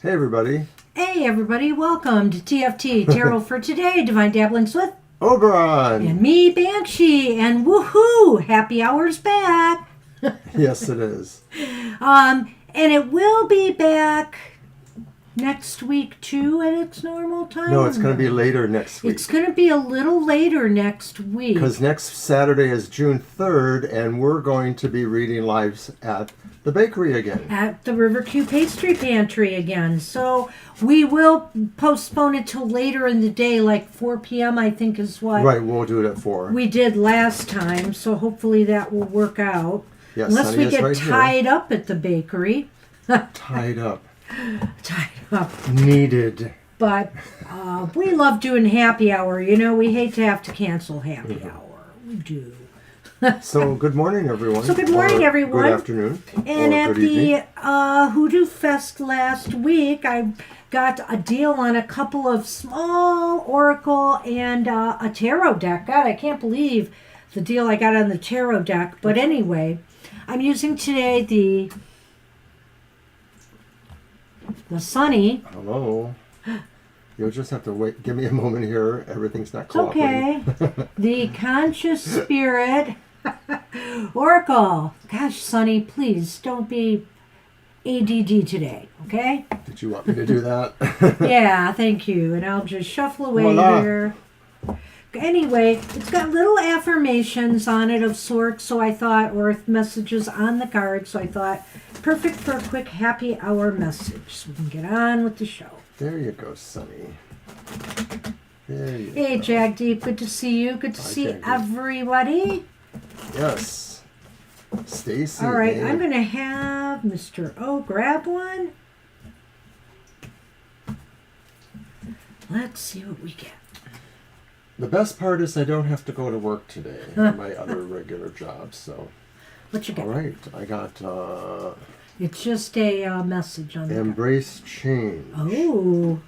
Hey everybody. Hey everybody, welcome to TFT, Tarot for Today, Divine Dabblings with Oberon! and me, Banshee, and woohoo, happy hour's back. Yes, it is. And it will be back next week too at its normal time. No, it's going to be later next week. It's going to be a little later next week. Because next Saturday is June 3rd, and we're going to be reading lives at the bakery again. At the Riverview Pastry Pantry again. So we will postpone it till later in the day, like 4 p.m. I think is what Right, we'll do it at 4. we did last time. So hopefully that will work out. Yes, Unless Sunny we is get right tied up at the bakery. Tied up. Tied up. Needed. But we love doing happy hour. You know, we hate to have to cancel happy hour. We do. So, good morning, everyone. So good morning, Or everyone. Good afternoon. And or at good evening. the Hoodoo Fest last week, I got a deal on a couple of small oracle and a tarot deck. God, I can't believe the deal I got on the tarot deck. But anyway, I'm using today the Sunny. Hello. You'll just have to wait. Give me a moment here. Everything's not cooperating. Okay. The Conscious Spirit Oracle. Gosh, Sunny, please don't be ADD today, okay? Did you want me to do that? Yeah, thank you. And I'll just shuffle away Voila. here. Anyway, it's got little affirmations on it of sorts, so I thought, or messages on the card, so I thought, perfect for a quick happy hour message. So we can get on with the show. There you go, Sunny. There you Hey, go. Jagdeep, good to see you. Good to Hi, see Jagdeep. everybody. Yes. Stacy. All right, Ann. I'm going to have Mr. O grab one. Let's see what we get. The best part is I don't have to go to work today at my other regular job. So, What you all got? right, I got It's just a message on the embrace change. Oh,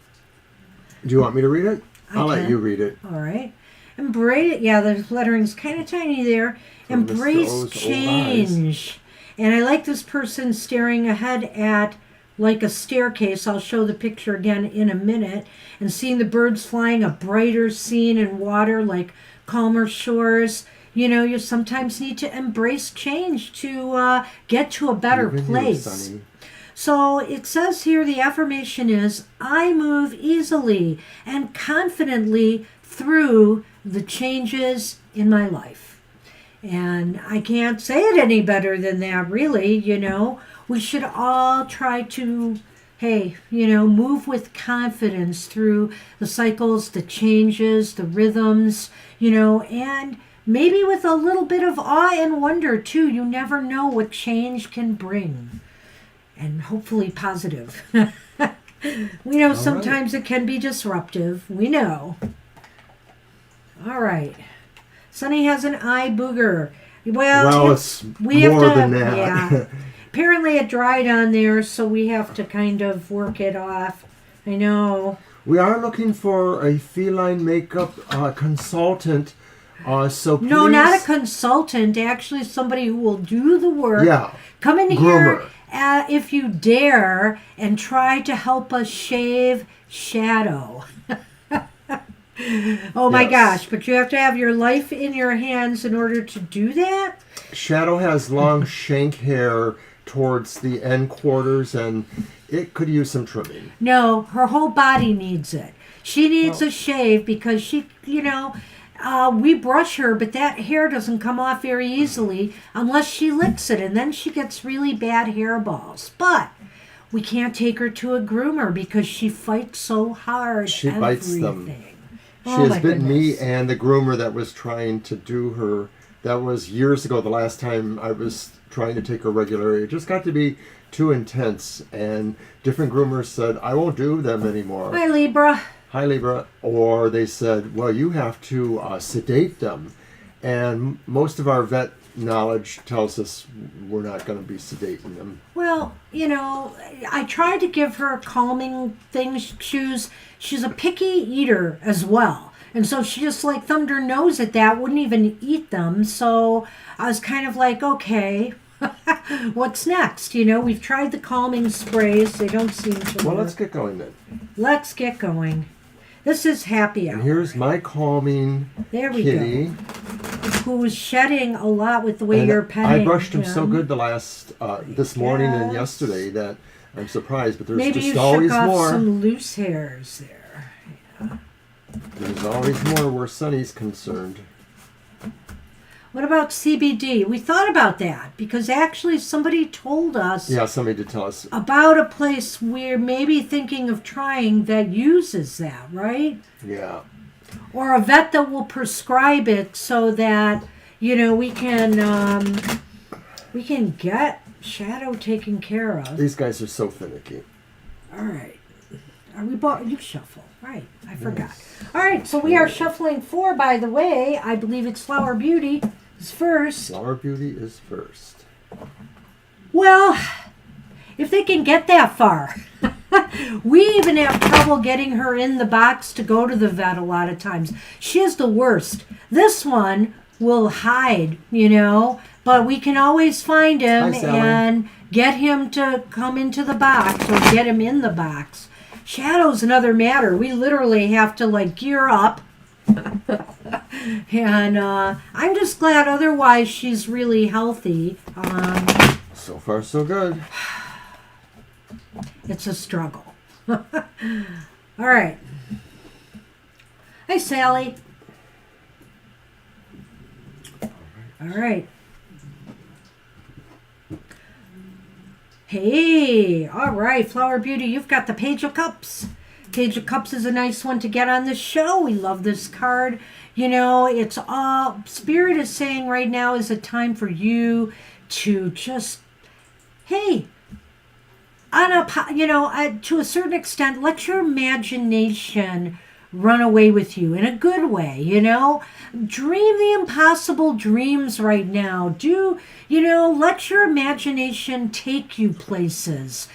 Do you want me to read it? I'll let can. you read it. all right. Embrace, yeah, the lettering's kind of tiny there. From Mr. Embrace O's old change. And I like this person staring ahead at like a staircase. I'll show the picture again in a minute. And seeing the birds flying, a brighter scene in water, like calmer shores. You know, you sometimes need to embrace change to get to a better Even you, place. Sonny. So it says here the affirmation is, I move easily and confidently through the changes in my life. And I can't say it any better than that, really. You know, we should all try to, hey, you know, move with confidence through the cycles, the changes, the rhythms, you know, and maybe with a little bit of awe and wonder, too. You never know what change can bring. And hopefully positive. We know sometimes it can be disruptive. We know. All right. Sunny has an eye booger. Well, it's we have more to, than that. Yeah. Apparently it dried on there, so we have to kind of work it off. I know. We are looking for a feline makeup consultant. So please, No, not a consultant. Actually, somebody who will do the work. Yeah. Come in Groomer. here if you dare and try to help us shave shadow. Oh my Yes. gosh, but you have to have your life in your hands in order to do that? Shadow has long shank hair towards the end quarters, and it could use some trimming. No, her whole body needs it. She needs a shave because she, you know, we brush her, but that hair doesn't come off very easily unless she licks it, and then she gets really bad hairballs. But we can't take her to a groomer because she fights so hard. She bites them. Everything. She Oh, my has bitten me goodness. and the groomer that was trying to do her. That was years ago, the last time I was trying to take her regularly. It just got to be too intense, and different groomers said, I won't do them anymore. Hi, Libra. Hi, Libra. Or they said, well, you have to sedate them. And most of our vet knowledge tells us we're not going to be sedating them. Well, you know, I tried to give her calming things. She's a picky eater as well. And so she just like thumbed her nose at that, wouldn't even eat them. So I was kind of like, okay, what's next? You know, we've tried the calming sprays. They don't seem to Well, work. let's get going then. Let's get going. This is happy hour. And here's my calming There we kitty. go. Who's shedding a lot with the way And you're petting I brushed him so good the last this morning and Yes. yesterday that I'm surprised. But there's Maybe just you always shook off more. some loose hairs there. There's always more where Sonny's concerned. What about CBD? We thought about that because actually somebody told us Yeah, somebody did tell us. about a place we're maybe thinking of trying that uses that, right? Yeah. Or a vet that will prescribe it so that, you know, we can get Shadow taken care of. These guys are so finicky. All right. Are we you shuffle? Right. I forgot. All right. So we are shuffling 4, by the way. I believe it's Flower Beauty is first. Flower Beauty is first. Well, if they can get that far. We even have trouble getting her in the box to go to the vet a lot of times. She is the worst. This one will hide, you know, but we can always find him Hi, Sally. and get him to come into the box or get him in the box. Shadow's another matter. We literally have to like gear up. And I'm just glad otherwise she's really healthy. So far, so good. It's a struggle. All right. Hey, Sally. All right. Hey, all right, Flower Beauty, you've got the Page of Cups. Page of Cups is a nice one to get on the show. We love this card. You know, it's all, Spirit is saying right now is a time for you to just, hey, to a certain extent, let your imagination run away with you in a good way, you know? Dream the impossible dreams right now. Let your imagination take you places.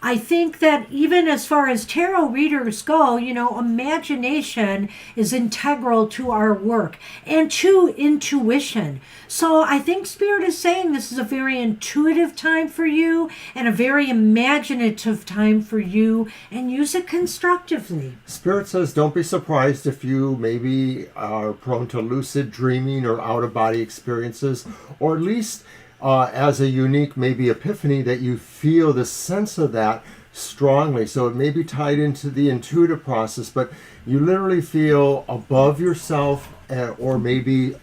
I think that even as far as tarot readers go, you know, imagination is integral to our work and to intuition. So I think Spirit is saying this is a very intuitive time for you and a very imaginative time for you, and use it constructively. Spirit says don't be surprised if you maybe are prone to lucid dreaming or out-of-body experiences, or at least as a unique maybe epiphany that you feel the sense of that strongly. So it may be tied into the intuitive process, but you literally feel above yourself or maybe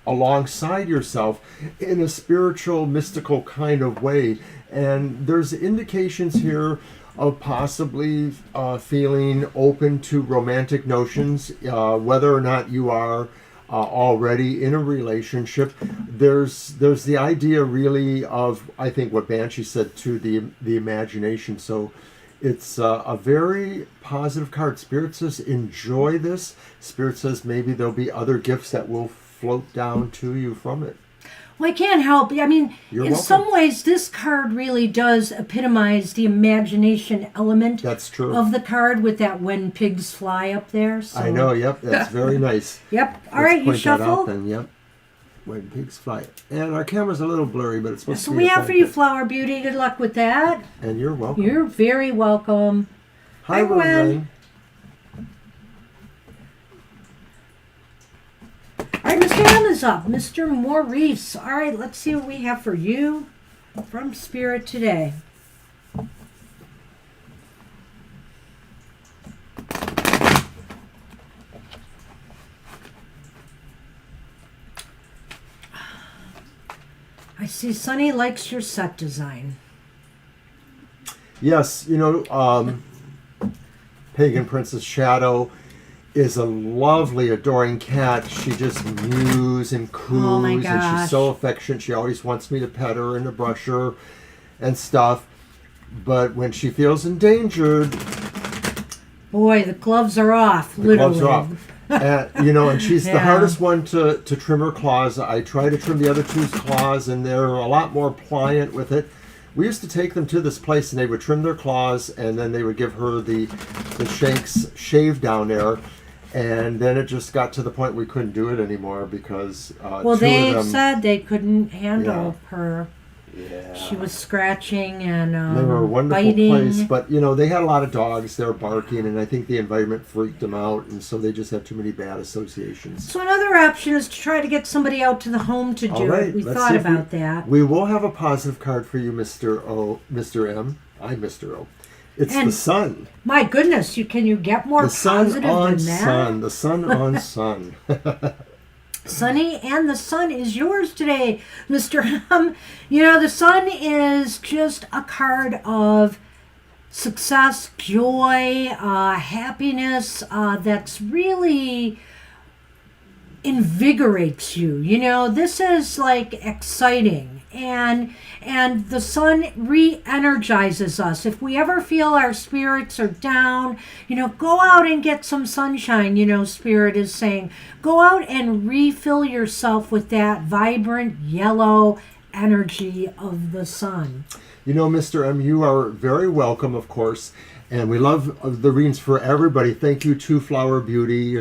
alongside yourself in a spiritual, mystical kind of way. And there's indications here of possibly feeling open to romantic notions, whether or not you are already in a relationship. There's the idea really of, I think, what Banshee said, to the imagination. So it's a very positive card. Spirit says enjoy this. Spirit says maybe there'll be other gifts that will float down to you from it. Well, I can't help. I mean, You're in welcome. some ways, this card really does epitomize the imagination element That's true. of the card with that "when pigs fly" up there. So. I know, yep, that's very nice. Yep. All Let's right, you point that out shuffle. then, yep. When pigs fly. And our camera's a little blurry, but it's supposed So to be we a have for you, benefit. Flower Beauty. Good luck with that. And you're welcome. You're very welcome. Hi, Hi, Gwen. Gwen. All right, Mr. M is up. Mr. Maurice. All right, let's see what we have for you from Spirit today. I see Sunny likes your set design. Yes, you know, Pagan Princess Shadow is a lovely, adoring cat. She just mews and coos, Oh my and gosh. she's so affectionate. She always wants me to pet her and to brush her and stuff. But when she feels endangered, Boy, the gloves are off, the literally. gloves are off. And she's the Yeah. hardest one to trim her claws. I try to trim the other two's claws, and they're a lot more pliant with it. We used to take them to this place, and they would trim their claws, and then they would give her the shanks shaved down there. And then it just got to the point we couldn't do it anymore because Well, two they of them, said they couldn't handle her. Yeah. She was scratching and They were a wonderful biting. place, but they had a lot of dogs. They were barking, and I think the environment freaked them out, and so they just had too many bad associations. So another option is to try to get somebody out to the home to All do right, it. We let's thought see if about that. We will have a positive card for you, Mr. O, Mr. M. I'm Mr. O. It's And the sun. My goodness, can you get more The sun positive on than that? sun. The sun on sun. Sunny, and the sun is yours today, Mr. M. The sun is just a card of success, joy, happiness that's really invigorates you. This is like exciting. And the sun re-energizes us. If we ever feel our spirits are down, go out and get some sunshine. Spirit is saying, go out and refill yourself with that vibrant yellow energy of the sun. Mr. M, you are very welcome, of course, and we love the readings for everybody. Thank you to Flower Beauty.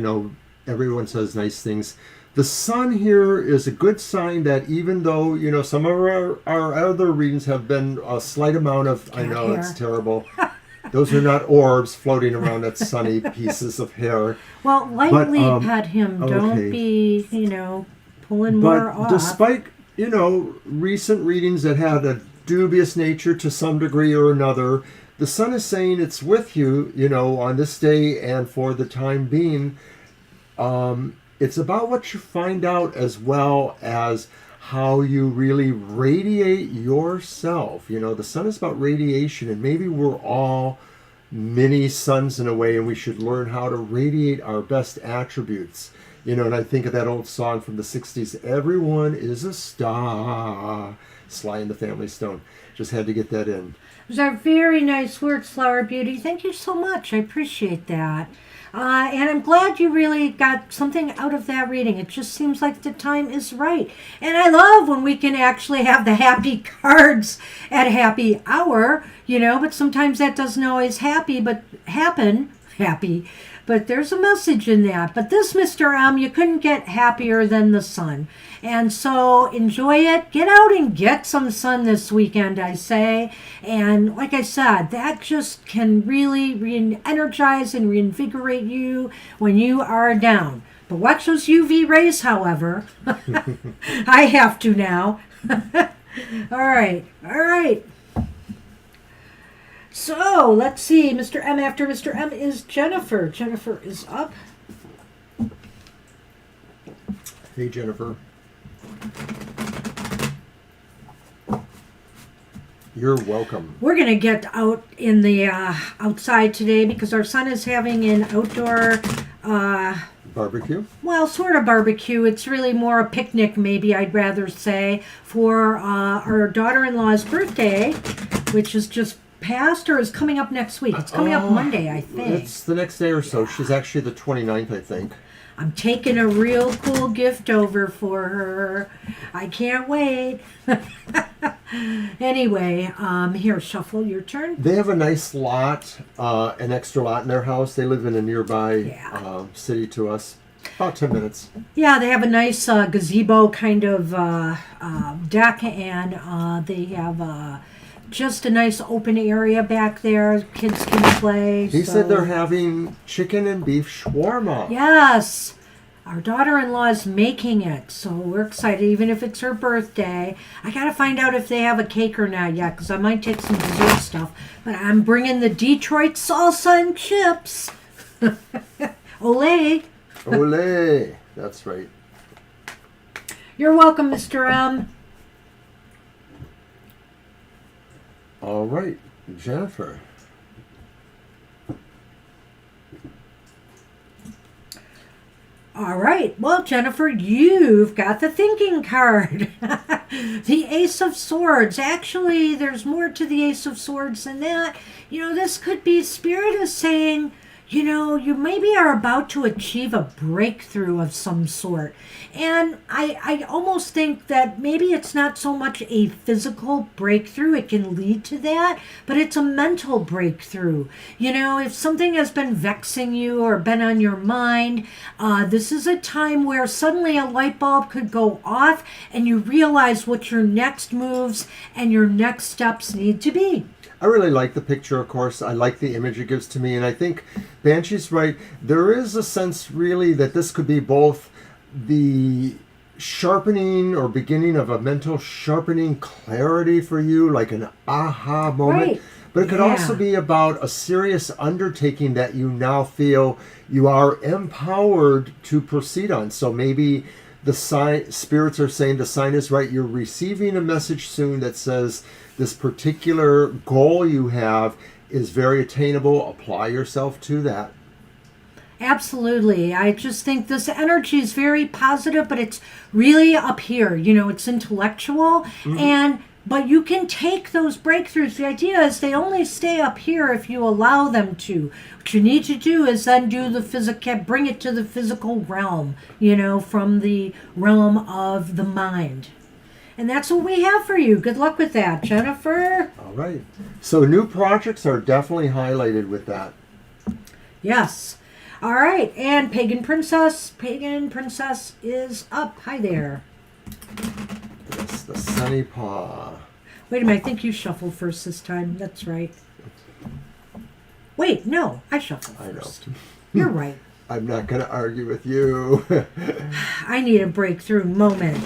Everyone says nice things. The sun here is a good sign that even though, some of our other readings have been a slight amount of, I know hair. it's terrible. Those are not orbs floating around that sunny pieces of hair. Well, lightly But, pet him. okay. Don't be, pulling more But off. despite, recent readings that had a dubious nature to some degree or another, the sun is saying it's with you, on this day and for the time being. It's about what you find out as well as how you really radiate yourself. The sun is about radiation, and maybe we're all mini suns in a way, and we should learn how to radiate our best attributes. And I think of that old song from the 60s, everyone is a star. Sly and the Family Stone. Just had to get that in. Those are very nice words, Flower Beauty. Thank you so much. I appreciate that. And I'm glad you really got something out of that reading. It just seems like the time is right. And I love when we can actually have the happy cards at happy hour, but sometimes that doesn't always happy. But there's a message in that. But this, Mr. M, you couldn't get happier than the sun. And so enjoy it. Get out and get some sun this weekend, I say. And like I said, that just can really re-energize and reinvigorate you when you are down. But watch those UV rays, however. I have to now. All right. So, let's see. Mr. M, after Mr. M is Jennifer. Jennifer is up. Hey, Jennifer. You're welcome. We're going to get out in the outside today because our son is having an outdoor Barbecue? well, sort of barbecue. It's really more a picnic, maybe I'd rather say, for our daughter-in-law's birthday, which is just passed or is coming up next week. It's coming up Monday, I think. It's the next day or so. She's actually the 29th, I think. I'm taking a real cool gift over for her. I can't wait. Anyway, here, Shuffle, your turn. They have a nice lot, an extra lot in their house. They live in a nearby city to us. About 10 minutes. Yeah, they have a nice gazebo kind of deck, and they have just a nice open area back there. Kids can play. He said they're having chicken and beef shawarma. Yes. Our daughter-in-law is making it, so we're excited, even if it's her birthday. I got to find out if they have a cake or not yet, because I might take some dessert stuff. But I'm bringing the Detroit salsa and chips. Olay. Olay. That's right. You're welcome, Mr. M. All right, Jennifer. All right. Well, Jennifer, you've got the thinking card. The Ace of Swords. Actually, there's more to the Ace of Swords than that. This could be Spirit is saying, you maybe are about to achieve a breakthrough of some sort. And I almost think that maybe it's not so much a physical breakthrough, it can lead to that, but it's a mental breakthrough. If something has been vexing you or been on your mind, this is a time where suddenly a light bulb could go off and you realize what your next moves and your next steps need to be. I really like the picture, of course. I like the image it gives to me. And I think Banshee's right. There is a sense, really, that this could be both the sharpening or beginning of a mental sharpening clarity for you, like an aha moment. Right. But it could also be about a serious undertaking that you now feel you are empowered to proceed on. So maybe the spirits are saying the sign is right. You're receiving a message soon that says this particular goal you have is very attainable. Apply yourself to that. Absolutely. I just think this energy is very positive, but it's really up here. It's intellectual, but you can take those breakthroughs. The idea is they only stay up here if you allow them to. What you need to do is then do the bring it to the physical realm, from the realm of the mind. And that's what we have for you. Good luck with that, Jennifer. All right. So new projects are definitely highlighted with that. Yes. All right. And Pagan Princess. Pagan Princess is up. Hi there. Yes, the Sunny Paw. Wait a minute. I think you shuffled first this time. That's right. Wait, no. I shuffled first. I know. You're right. I'm not going to argue with you. I need a breakthrough moment.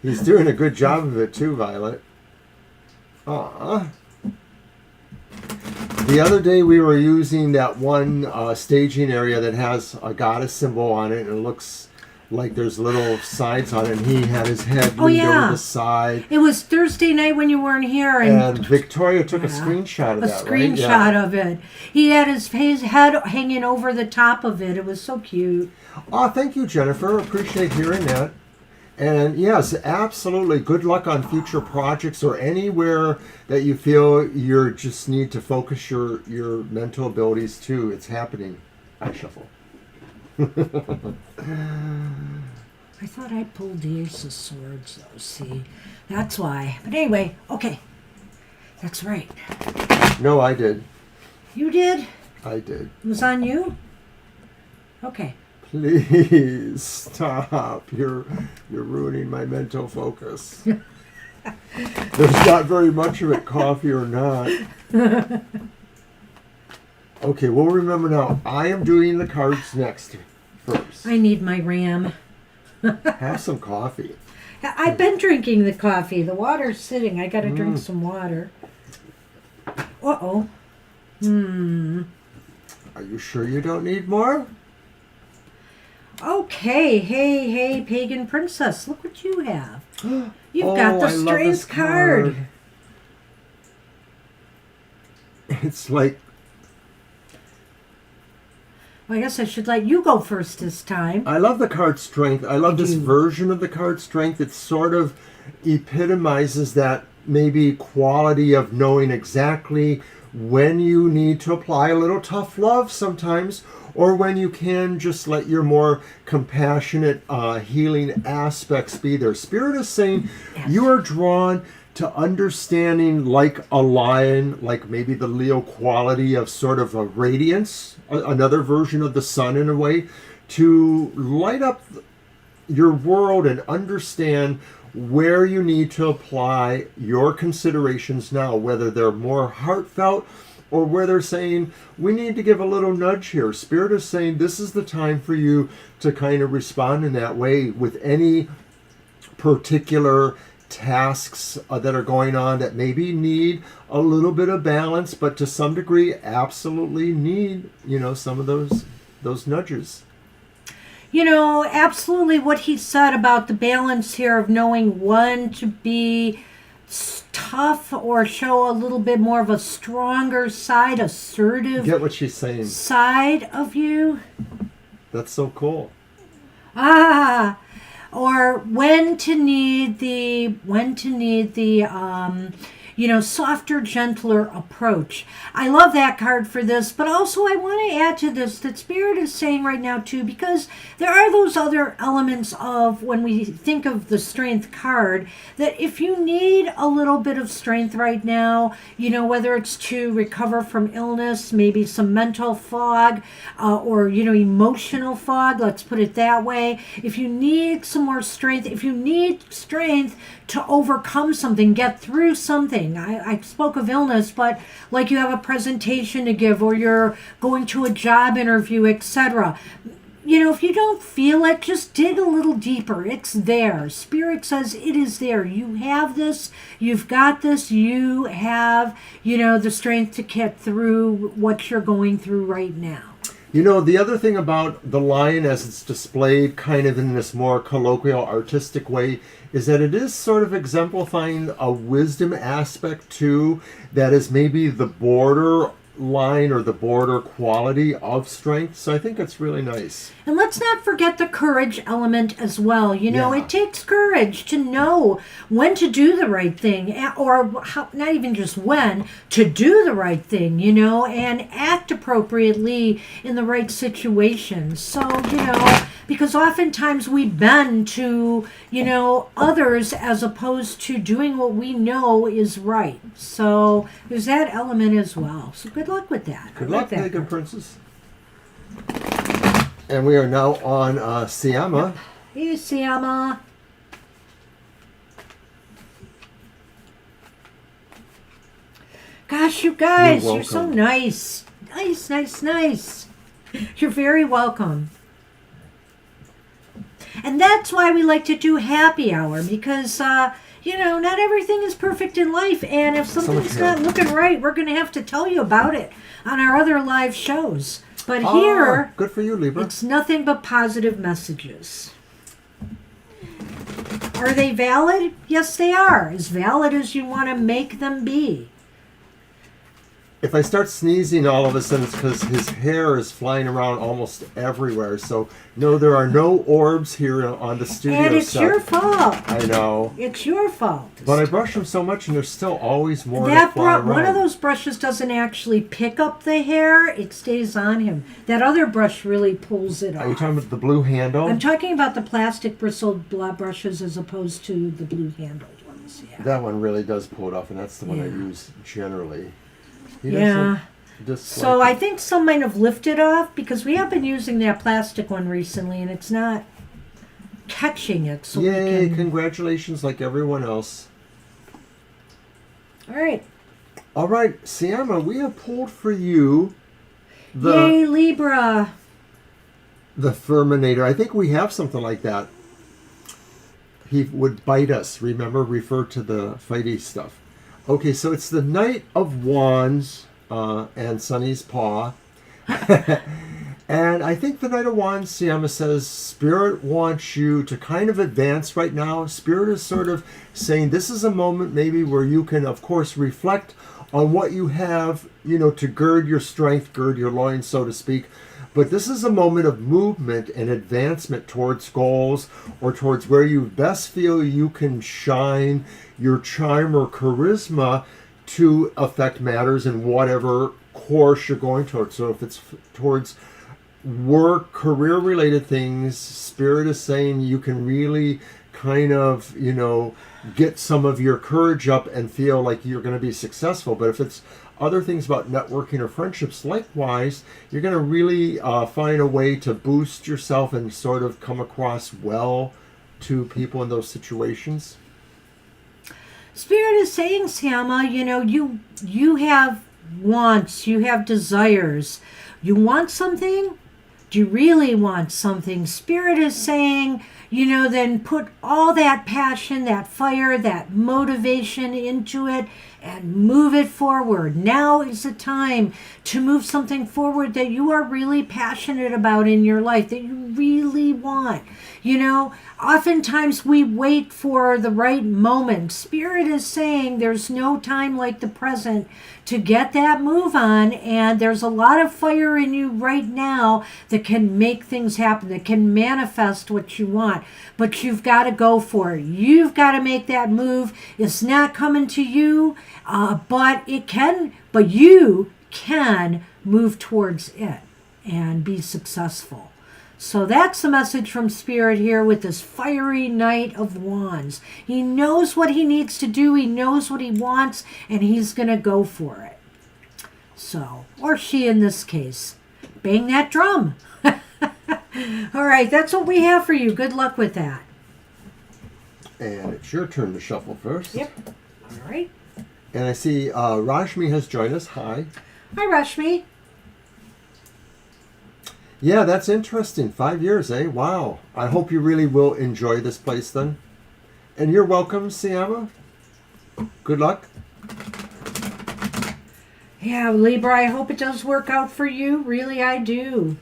He's doing a good job of it too, Violet. Aww. The other day we were using that one staging area that has a goddess symbol on it, and it looks like there's little sides on it, and he had his head leaned over the side. It was Thursday night when you weren't here. And Victoria took a screenshot of that, right? A screenshot of it. He had his head hanging over the top of it. It was so cute. Oh, thank you, Jennifer. Appreciate hearing that. And yes, absolutely. Good luck on future projects or anywhere that you feel you just need to focus your mental abilities to. It's happening. I shuffle. I thought I pulled the Ace of Swords, though. See, that's why. But anyway, okay. That's right. No, I did. You did? I did. It was on you? Okay. Please stop. You're ruining my mental focus. There's not very much of it, coffee or not. Okay, we'll remember now. I am doing the cards next first. I need my RAM. Have some coffee. I've been drinking the coffee. The water's sitting. I got to drink some water. Uh-oh. Are you sure you don't need more? Okay, hey, Pagan Princess, look what you have. You've got the strength card. It's like... Well, I guess I should let you go first this time. I love the card strength. I love this version of the card strength. It sort of epitomizes that maybe quality of knowing exactly when you need to apply a little tough love sometimes, or when you can just let your more compassionate, healing aspects be there. Spirit is saying you are drawn to understanding like a lion, like maybe the Leo quality of sort of a radiance, another version of the sun in a way, to light up your world and understand where you need to apply your considerations now, whether they're more heartfelt or where they're saying, we need to give a little nudge here. Spirit is saying this is the time for you to kind of respond in that way with any particular tasks that are going on that maybe need a little bit of balance, but to some degree absolutely need, some of those nudges. Absolutely what he said about the balance here of knowing when to be tough or show a little bit more of a stronger side, assertive. Get what she's saying. Side of you. That's so cool. Or when to need the softer, gentler approach. I love that card for this, but also I want to add to this that Spirit is saying right now too, because there are those other elements of when we think of the Strength card, that if you need a little bit of strength right now, whether it's to recover from illness, maybe some mental fog, or, emotional fog, let's put it that way. If you need some more strength, if you need strength to overcome something, get through something. I spoke of illness, but like you have a presentation to give or you're going to a job interview, etc. If you don't feel it, just dig a little deeper. It's there. Spirit says it is there. You have this. You've got this. You have, the strength to get through what you're going through right now. The other thing about the lion as it's displayed kind of in this more colloquial artistic way is that it is sort of exemplifying a wisdom aspect too, that is maybe the border line or the border quality of strength. So I think it's really nice. And let's not forget the courage element as well. It takes courage to know when to do the right thing, or not even just when, to do the right thing, and act appropriately in the right situations. So, because oftentimes we bend to, others as opposed to doing what we know is right. So there's that element as well. So good luck with that. Good luck, Pagan Princess. And we are now on Siama. Hey, Siama. Gosh, you guys, you're so nice. Nice. You're very welcome. And that's why we like to do happy hour, because, not everything is perfect in life. And if something's not looking right, we're going to have to tell you about it on our other live shows. But here, good for you, Libra. It's nothing but positive messages. Are they valid? Yes, they are. As valid as you want to make them be. If I start sneezing all of a sudden, it's because his hair is flying around almost everywhere. So, no, there are no orbs here on the studio And it's set. your fault. I know. It's your fault. But I brush them so much, and there's still always more that fly around. One of those brushes doesn't actually pick up the hair. It stays on him. That other brush really pulls it off. Are you talking about the blue handle? I'm talking about the plastic bristled brushes as opposed to the blue handled ones. Yeah. That one really does pull it off, and that's the one I use generally. So I think some might have lifted off because we have been using that plastic one recently and it's not catching it. So yay, congratulations like everyone else. All right, Siama, we have pulled for you yay, Libra. The Terminator. I think we have something like that. He would bite us, refer to the fighty stuff. Okay, so it's the Knight of Wands and Sunny's paw. And I think the Knight of Wands, Siama says, Spirit wants you to kind of advance right now. Spirit is sort of saying this is a moment maybe where you can, of course, reflect on what you have, to gird your strength, gird your loins, so to speak. But this is a moment of movement and advancement towards goals or towards where you best feel you can shine your charm or charisma to affect matters in whatever course you're going towards. So if it's towards work, career-related things, Spirit is saying you can really kind of, get some of your courage up and feel like you're going to be successful. But if it's other things about networking or friendships, likewise, you're going to really find a way to boost yourself and sort of come across well to people in those situations. Spirit is saying, Siama, you have wants, you have desires. You want something? Do you really want something? Spirit is saying, then put all that passion, that fire, that motivation into it and move it forward. Now is the time to move something forward that you are really passionate about in your life, that you really want. Oftentimes we wait for the right moment. Spirit is saying there's no time like the present to get that move on, and there's a lot of fire in you right now that can make things happen, that can manifest what you want. But you've got to go for it. You've got to make that move. It's not coming to you. but you can move towards it and be successful. So that's the message from Spirit here with this fiery Knight of Wands. He knows what he needs to do, he knows what he wants, and he's going to go for it. So, or she in this case. Bang that drum. All right, that's what we have for you. Good luck with that. And it's your turn to shuffle first. Yep. All right. And I see Rashmi has joined us. Hi. Hi, Rashmi. Yeah, that's interesting. 5 years, eh? Wow. I hope you really will enjoy this place then. And you're welcome, Siama. Good luck. Yeah, Libra, I hope it does work out for you. Really, I do.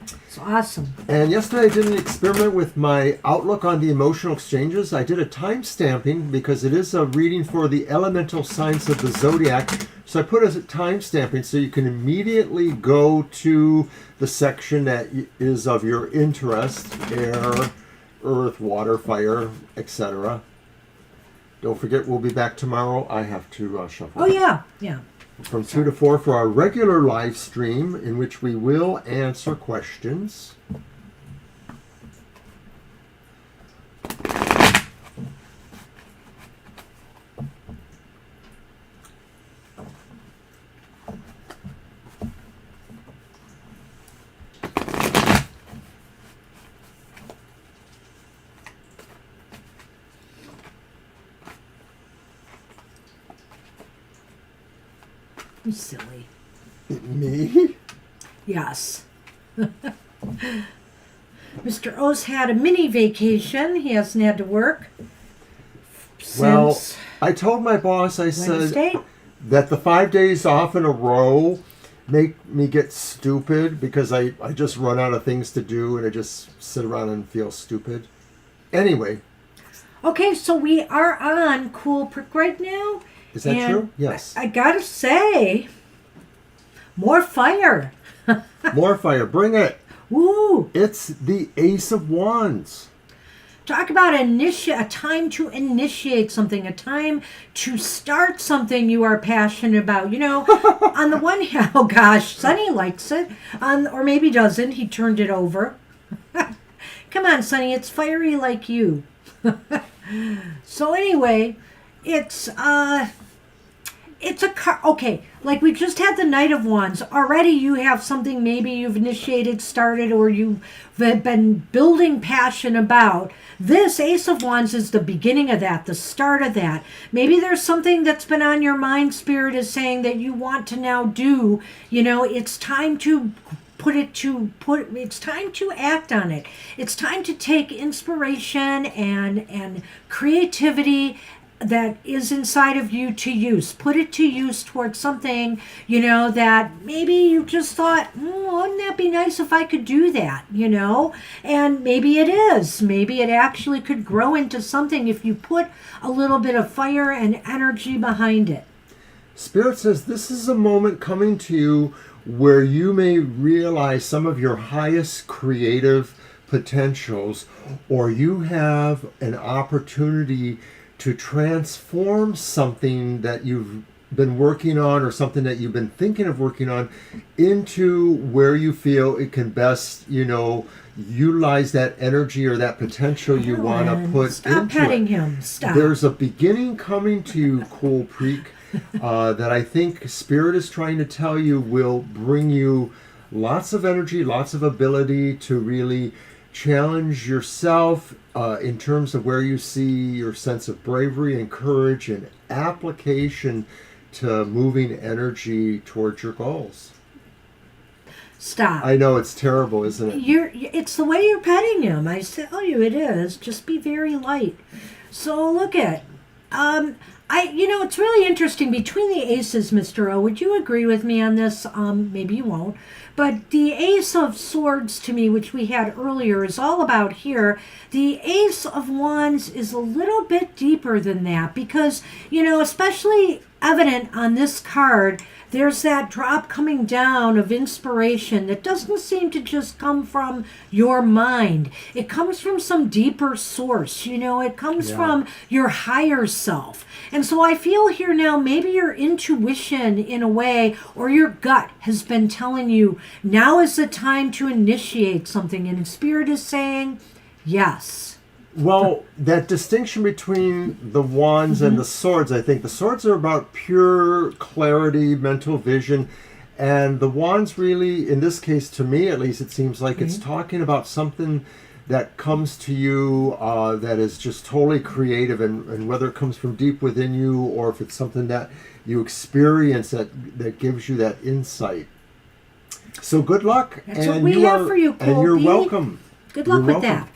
It's awesome. And yesterday I did an experiment with my outlook on the emotional exchanges. I did a time stamping because it is a reading for the elemental signs of the zodiac. So I put a time stamping so you can immediately go to the section that is of your interest: air, earth, water, fire, etc. Don't forget, we'll be back tomorrow. I have to shuffle. Oh, yeah. Yeah. From 2 to 4 for our regular live stream, in which we will answer questions. I'm silly. Me? Yes. Mr. O's had a mini vacation. He hasn't had to work Well, since I told my boss, I Wednesday. said that the 5 days off in a row make me get stupid because I just run out of things to do and I just sit around and feel stupid. Anyway. Okay, so we are on Cool Prick right now. Is that and true? Yes. I gotta say, more fire. More fire. Bring it. Woo! It's the Ace of Wands. Talk about a time to initiate something, a time to start something you are passionate about. You know, on the one hand, oh gosh, Sonny likes it, or maybe doesn't. He turned it over. Come on, Sonny, it's fiery like you. So anyway, it's a car. Okay, like we just had the Knight of Wands. Already you have something maybe you've initiated, started, or you've been building passion about. This Ace of Wands is the beginning of that, the start of that. Maybe there's something that's been on your mind. Spirit is saying that you want to now do. You know, it's time to it's time to act on it. It's time to take inspiration and creativity that is inside of you to use. Put it to use towards something, you know, that maybe you just thought, wouldn't that be nice if I could do that, you know? And maybe it is. Maybe it actually could grow into something if you put a little bit of fire and energy behind it. Spirit says this is a moment coming to you where you may realize some of your highest creative potentials, or you have an opportunity to transform something that you've been working on or something that you've been thinking of working on into where you feel it can best, you know, utilize that energy or that potential you want to put Stop into petting it. him. Stop. There's a beginning coming to you, Cool Creek, that I think Spirit is trying to tell you will bring you lots of energy, lots of ability to really challenge yourself in terms of where you see your sense of bravery and courage and application to moving energy towards your goals. Stop. I know it's terrible, isn't it? It's the way you're petting him. I tell you, it is. Just be very light. So look at, it's really interesting between the aces, Mr. O. Would you agree with me on this? Maybe you won't. But the Ace of Swords to me, which we had earlier, is all about here. The Ace of Wands is a little bit deeper than that because, you know, especially evident on this card, there's that drop coming down of inspiration that doesn't seem to just come from your mind. It comes from some deeper source, you know, it comes from your higher self. And so I feel here now, maybe your intuition in a way, or your gut has been telling you, now is the time to initiate something. And Spirit is saying, yes. Well, that distinction between the wands and the swords, I think the swords are about pure clarity, mental vision. And the wands really, in this case, to me at least, it seems like it's talking about something that comes to you that is just totally creative, and whether it comes from deep within you or if it's something that you experience that gives you that insight. So good luck. That's what we have for you, Colby. And you're welcome. Good luck with that.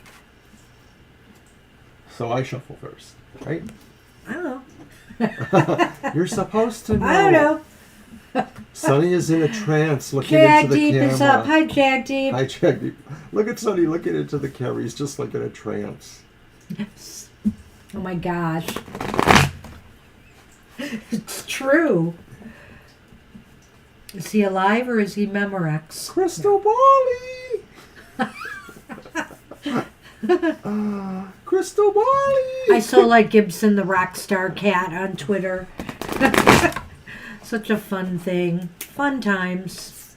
So I shuffle first, right? I don't know. You're supposed to know. I don't know. Sonny is in a trance looking into the Deep camera. is up. Hi, Jag Deep. Hi, Jag Deep. Look at Sonny looking into the camera. He's just like in a trance. Yes. Oh my gosh. It's true. Is he alive or is he Memorex? Crystal Bally! Crystal Bally! I so like Gibson the rock star cat on Twitter. Such a fun thing. Fun times.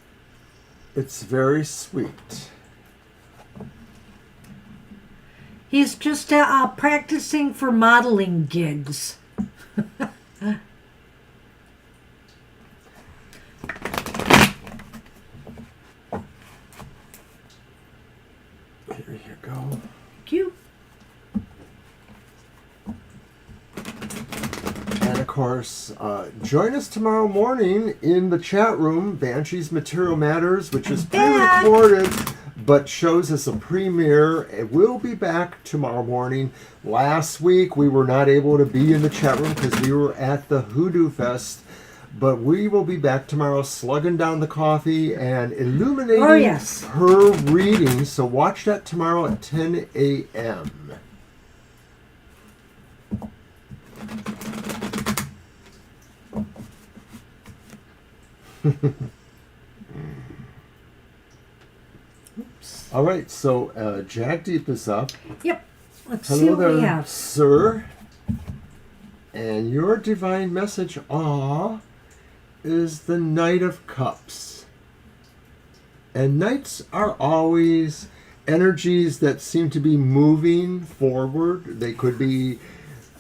It's very sweet. He's just practicing for modeling gigs. Here you go. Thank you. And of course, join us tomorrow morning in the chat room, Banshee's Material Matters, which is pre-recorded but shows us a premiere. It will be back tomorrow morning. Last week we were not able to be in the chat room because we were at the Hoodoo Fest, but we will be back tomorrow slugging down the coffee and illuminating her reading. So watch that tomorrow at 10 a.m. All right, so Jag Deep is up. Yep. Let's Hello see what there, we have. sir. And your divine message, is the Knight of Cups. And knights are always energies that seem to be moving forward. They could be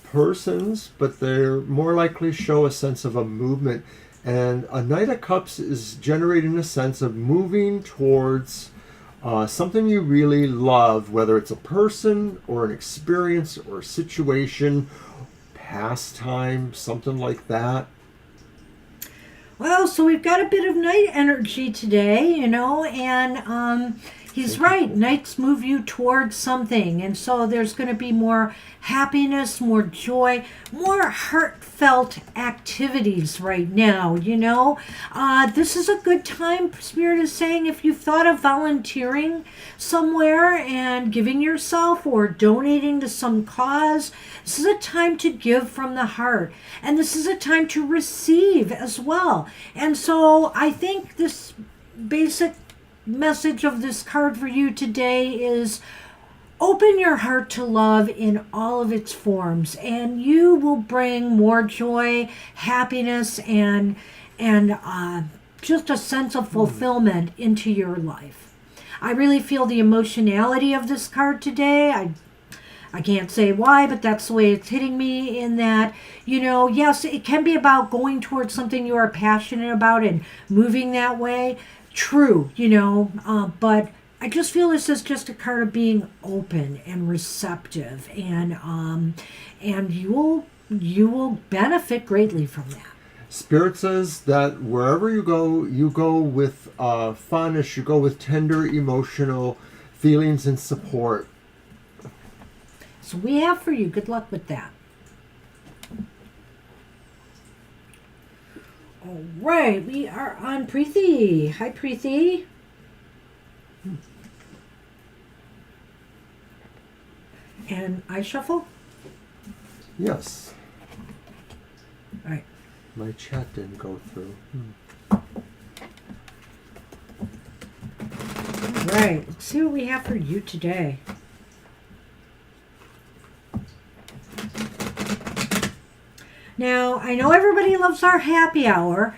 persons, but they're more likely show a sense of a movement. And a Knight of Cups is generating a sense of moving towards something you really love, whether it's a person or an experience or a situation, pastime, something like that. Well, so we've got a bit of night energy today, and he's right. Nights move you towards something, and so there's going to be more happiness, more joy, more heartfelt activities right now, This is a good time, Spirit is saying, if you've thought of volunteering somewhere and giving yourself or donating to some cause, this is a time to give from the heart, and this is a time to receive as well. And so I think this basic message of this card for you today is open your heart to love in all of its forms, and you will bring more joy, happiness, and just a sense of fulfillment into your life. I really feel the emotionality of this card today. I can't say why, but that's the way it's hitting me, in that, yes, it can be about going towards something you are passionate about and moving that way. True, but I just feel this is just a card of being open and receptive, and you will benefit greatly from that. Spirit says that wherever you go with fondness, you go with tender emotional feelings and support. So we have for you. Good luck with that. All right, we are on Preeti. Hi, Preeti. And I shuffle? Yes. All right. My chat didn't go through. All right, let's see what we have for you today. Now, I know everybody loves our happy hour,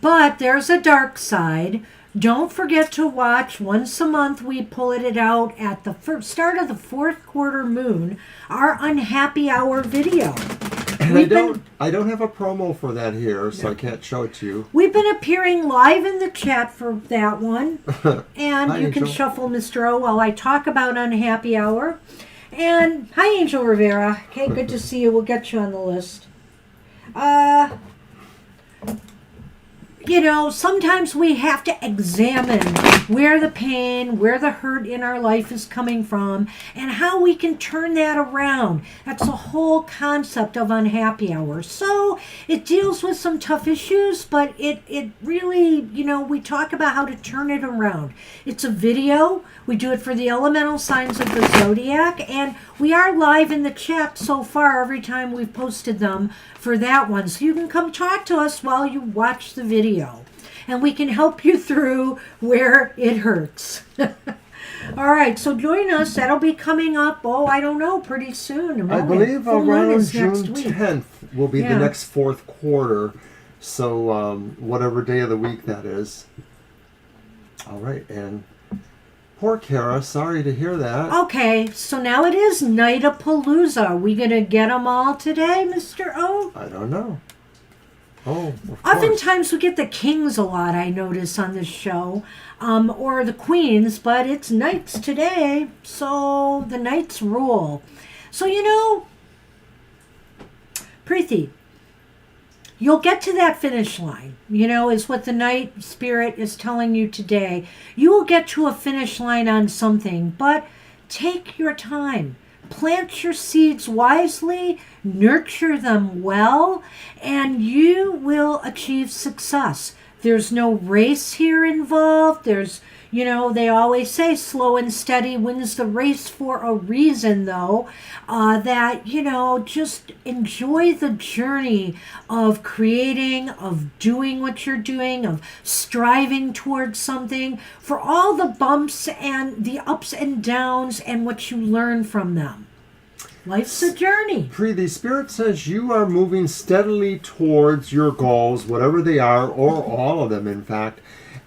but there's a dark side. Don't forget to watch once a month. We pull it out at the start of the fourth quarter moon, our unhappy hour video. And I don't have a promo for that here, so I can't show it to you. We've been appearing live in the chat for that one. And Hi, you can Angel. shuffle Mr. O while I talk about unhappy hour. And hi, Angel Rivera. Okay, good to see you. We'll get you on the list. You know, sometimes we have to examine where the pain, where the hurt in our life is coming from, and how we can turn that around. That's the whole concept of unhappy hour. So it deals with some tough issues, but it really, you know, we talk about how to turn it around. It's a video. We do it for the elemental signs of the zodiac, and we are live in the chat so far every time we've posted them for that one. So you can come talk to us while you watch the video, and we can help you through where it hurts. All right, so join us. That'll be coming up, I don't know, pretty soon. I believe Full moon around is next June week. 10th will be Yeah. the next fourth quarter. So whatever day of the week that is. All right, and poor Kara, sorry to hear that. Okay, so now it is Night-a-Palooza. Are we going to get them all today, Mr. O? I don't know. Oh, of course. Oftentimes we get the kings a lot, I notice, on this show, or the queens, but it's knights today, so the knights rule. So, you know, Preeti, you'll get to that finish line, you know, is what the night spirit is telling you today. You will get to a finish line on something, but take your time. Plant your seeds wisely, nurture them well, and you will achieve success. There's no race here involved. There's, you know, they always say slow and steady wins the race for a reason, though. That, you know, just enjoy the journey of creating, of doing what you're doing, of striving towards something, for all the bumps and the ups and downs and what you learn from them. Life's a journey. The Spirit says you are moving steadily towards your goals, whatever they are, or all of them, in fact.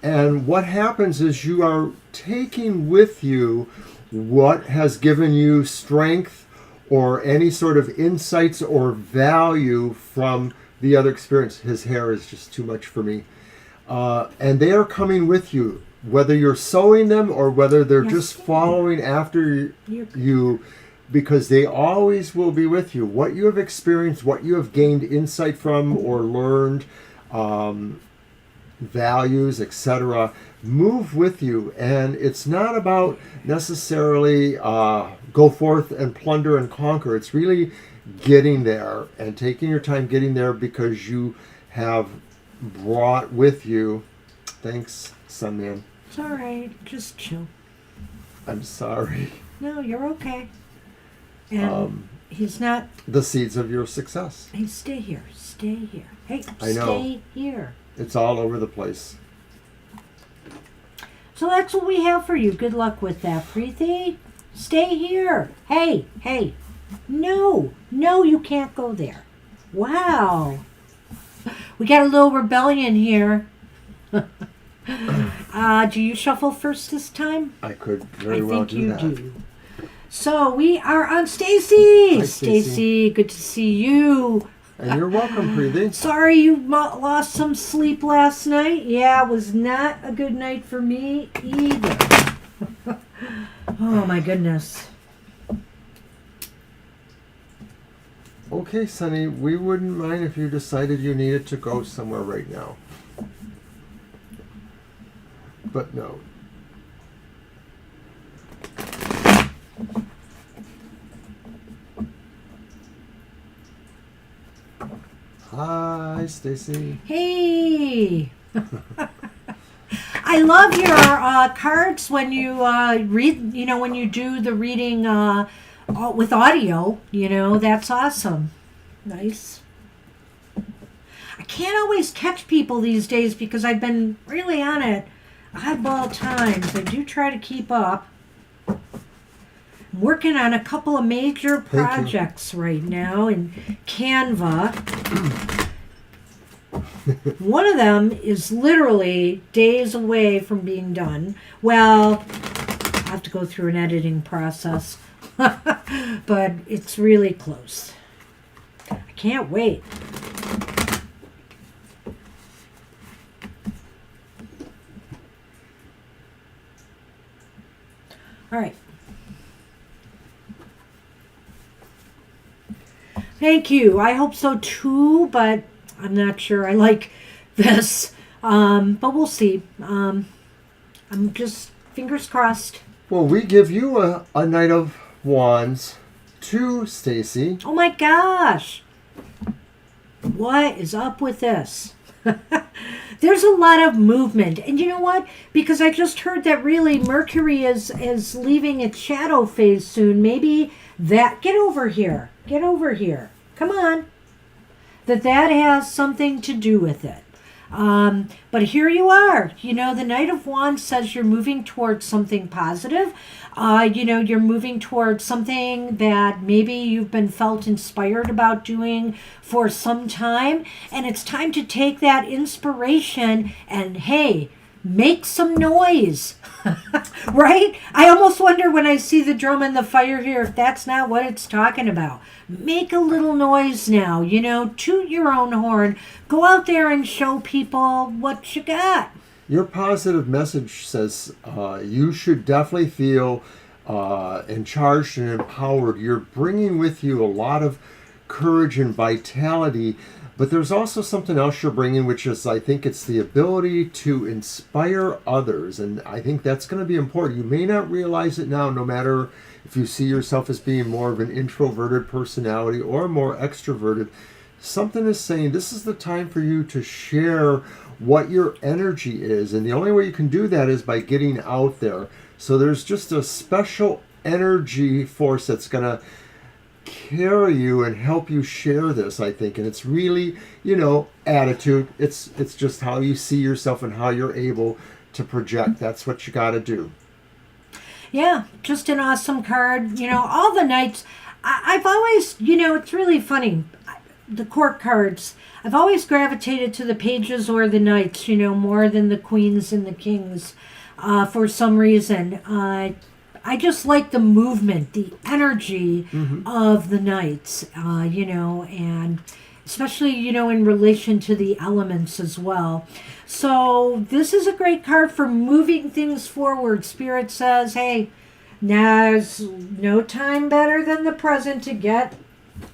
And what happens is you are taking with you what has given you strength or any sort of insights or value from the other experience. His hair is just too much for me. And they are coming with you, whether you're sewing them or whether they're Yes. just following after you, because they always will be with you. What you have experienced, what you have gained insight from or learned, values, etc., move with you. And it's not about necessarily go forth and plunder and conquer. It's really getting there and taking your time getting there, because you have brought with you. Thanks, Sunman. It's all right. Just chill. I'm sorry. No, you're okay. And he's not. The seeds of your success. Hey, stay here. Stay here. Hey, I know. stay here. It's all over the place. So that's what we have for you. Good luck with that, Preeti. Stay here. Hey, hey. No, you can't go there. Wow. We got a little rebellion here. Do you shuffle first this time? I could very I well think do you that. do. So we are on Stacy. Hi, Stacy. Stacy, good to see you. And you're welcome, Preeti. Sorry you lost some sleep last night. Yeah, it was not a good night for me either. Oh my goodness. Okay, Sonny, we wouldn't mind if you decided you needed to go somewhere right now. But no. Hi, Stacy. Hey. I love your cards when you read, you know, when you do the reading with audio, you know, that's awesome. Nice. I can't always catch people these days because I've been really on it oddball times. I do try to keep up. I'm working on a couple of major Thank you. projects right now in Canva. One of them is literally days away from being done. Well, I have to go through an editing process, but it's really close. I can't wait. All right. Thank you. I hope so too, but I'm not sure I like this. But we'll see. I'm just fingers crossed. Well, we give you a Knight of Wands too, Stacy. Oh my gosh. What is up with this? There's a lot of movement. And you know what? Because I just heard that really Mercury is leaving its shadow phase soon. Maybe that... Get over here. Get over here. Come on. That has something to do with it. But here you are. You know, the Knight of Wands says you're moving towards something positive. You know, you're moving towards something that maybe you've been felt inspired about doing for some time. And it's time to take that inspiration and, hey, make some noise. Right? I almost wonder when I see the drum and the fire here if that's not what it's talking about. Make a little noise now, you know, toot your own horn. Go out there and show people what you got. Your positive message says you should definitely feel charged and empowered. You're bringing with you a lot of courage and vitality, but there's also something else you're bringing, which is, I think it's the ability to inspire others, and I think that's going to be important. You may not realize it now, no matter if you see yourself as being more of an introverted personality or more extroverted. Something is saying this is the time for you to share what your energy is, and the only way you can do that is by getting out there. So there's just a special energy force that's going to carry you and help you share this, I think. And it's really, you know, attitude. It's just how you see yourself and how you're able to project. That's what you got to do. Yeah, just an awesome card. You know, all the knights, I've always, you know, it's really funny. The court cards, I've always gravitated to the pages or the knights, you know, more than the queens and the kings for some reason. I just like the movement, the energy of the knights, you know, and especially, you know, in relation to the elements as well. So this is a great card for moving things forward. Spirit says, hey, now's no time better than the present to get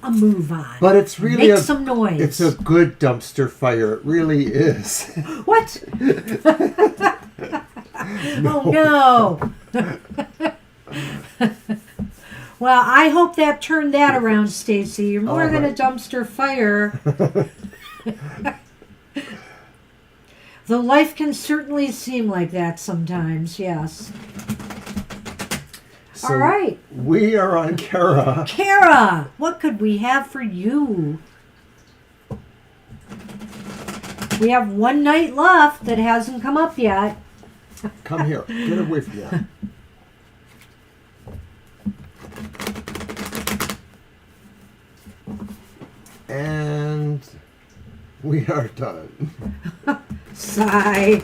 a move on. But it's really make some noise. It's a good dumpster fire. It really is. What? Oh no. Well, I hope that turned that around, Stacy. You're more than a dumpster fire. Though life can certainly seem like that sometimes, yes. So all right. We are on Kara. Kara, what could we have for you? We have one night left that hasn't come up yet. Come here. Get away from that. And we are done. Sigh.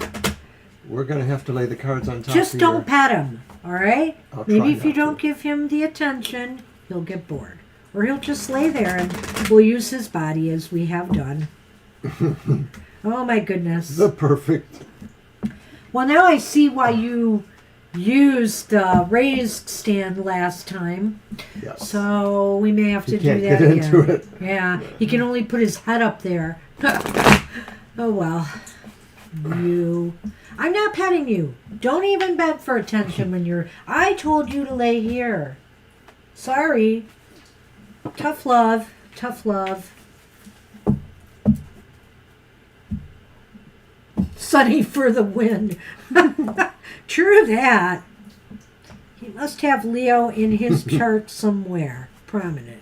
We're going to have to lay the cards on top. Just don't pet him, all right? I'll Maybe try if you not don't to. give him the attention, he'll get bored. Or he'll just lay there and we'll use his body as we have done. Oh my goodness. The perfect. Well, now I see why you used the raised stand last time. Yes. So we may have to do can't that get again. into it. Yeah, he can only put his head up there. Oh well. I'm not petting you. Don't even beg for attention when you're... I told you to lay here. Sorry. Tough love. Tough love. Sunny for the win. True that. He must have Leo in his chart somewhere. Prominent.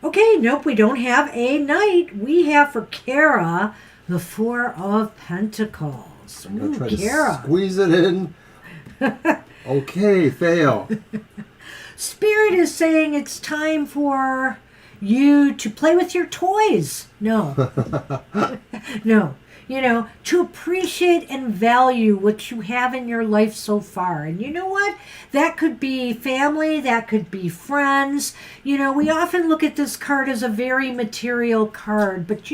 Okay, nope, we don't have a knight. We have for Kara the Four of Pentacles. I'm going to try Kara. to squeeze it in Okay, fail. Spirit is saying it's time for you to play with your toys. No. No. To appreciate and value what you have in your life so far. And you know what? That could be family, that could be friends. We often look at this card as a very material card, but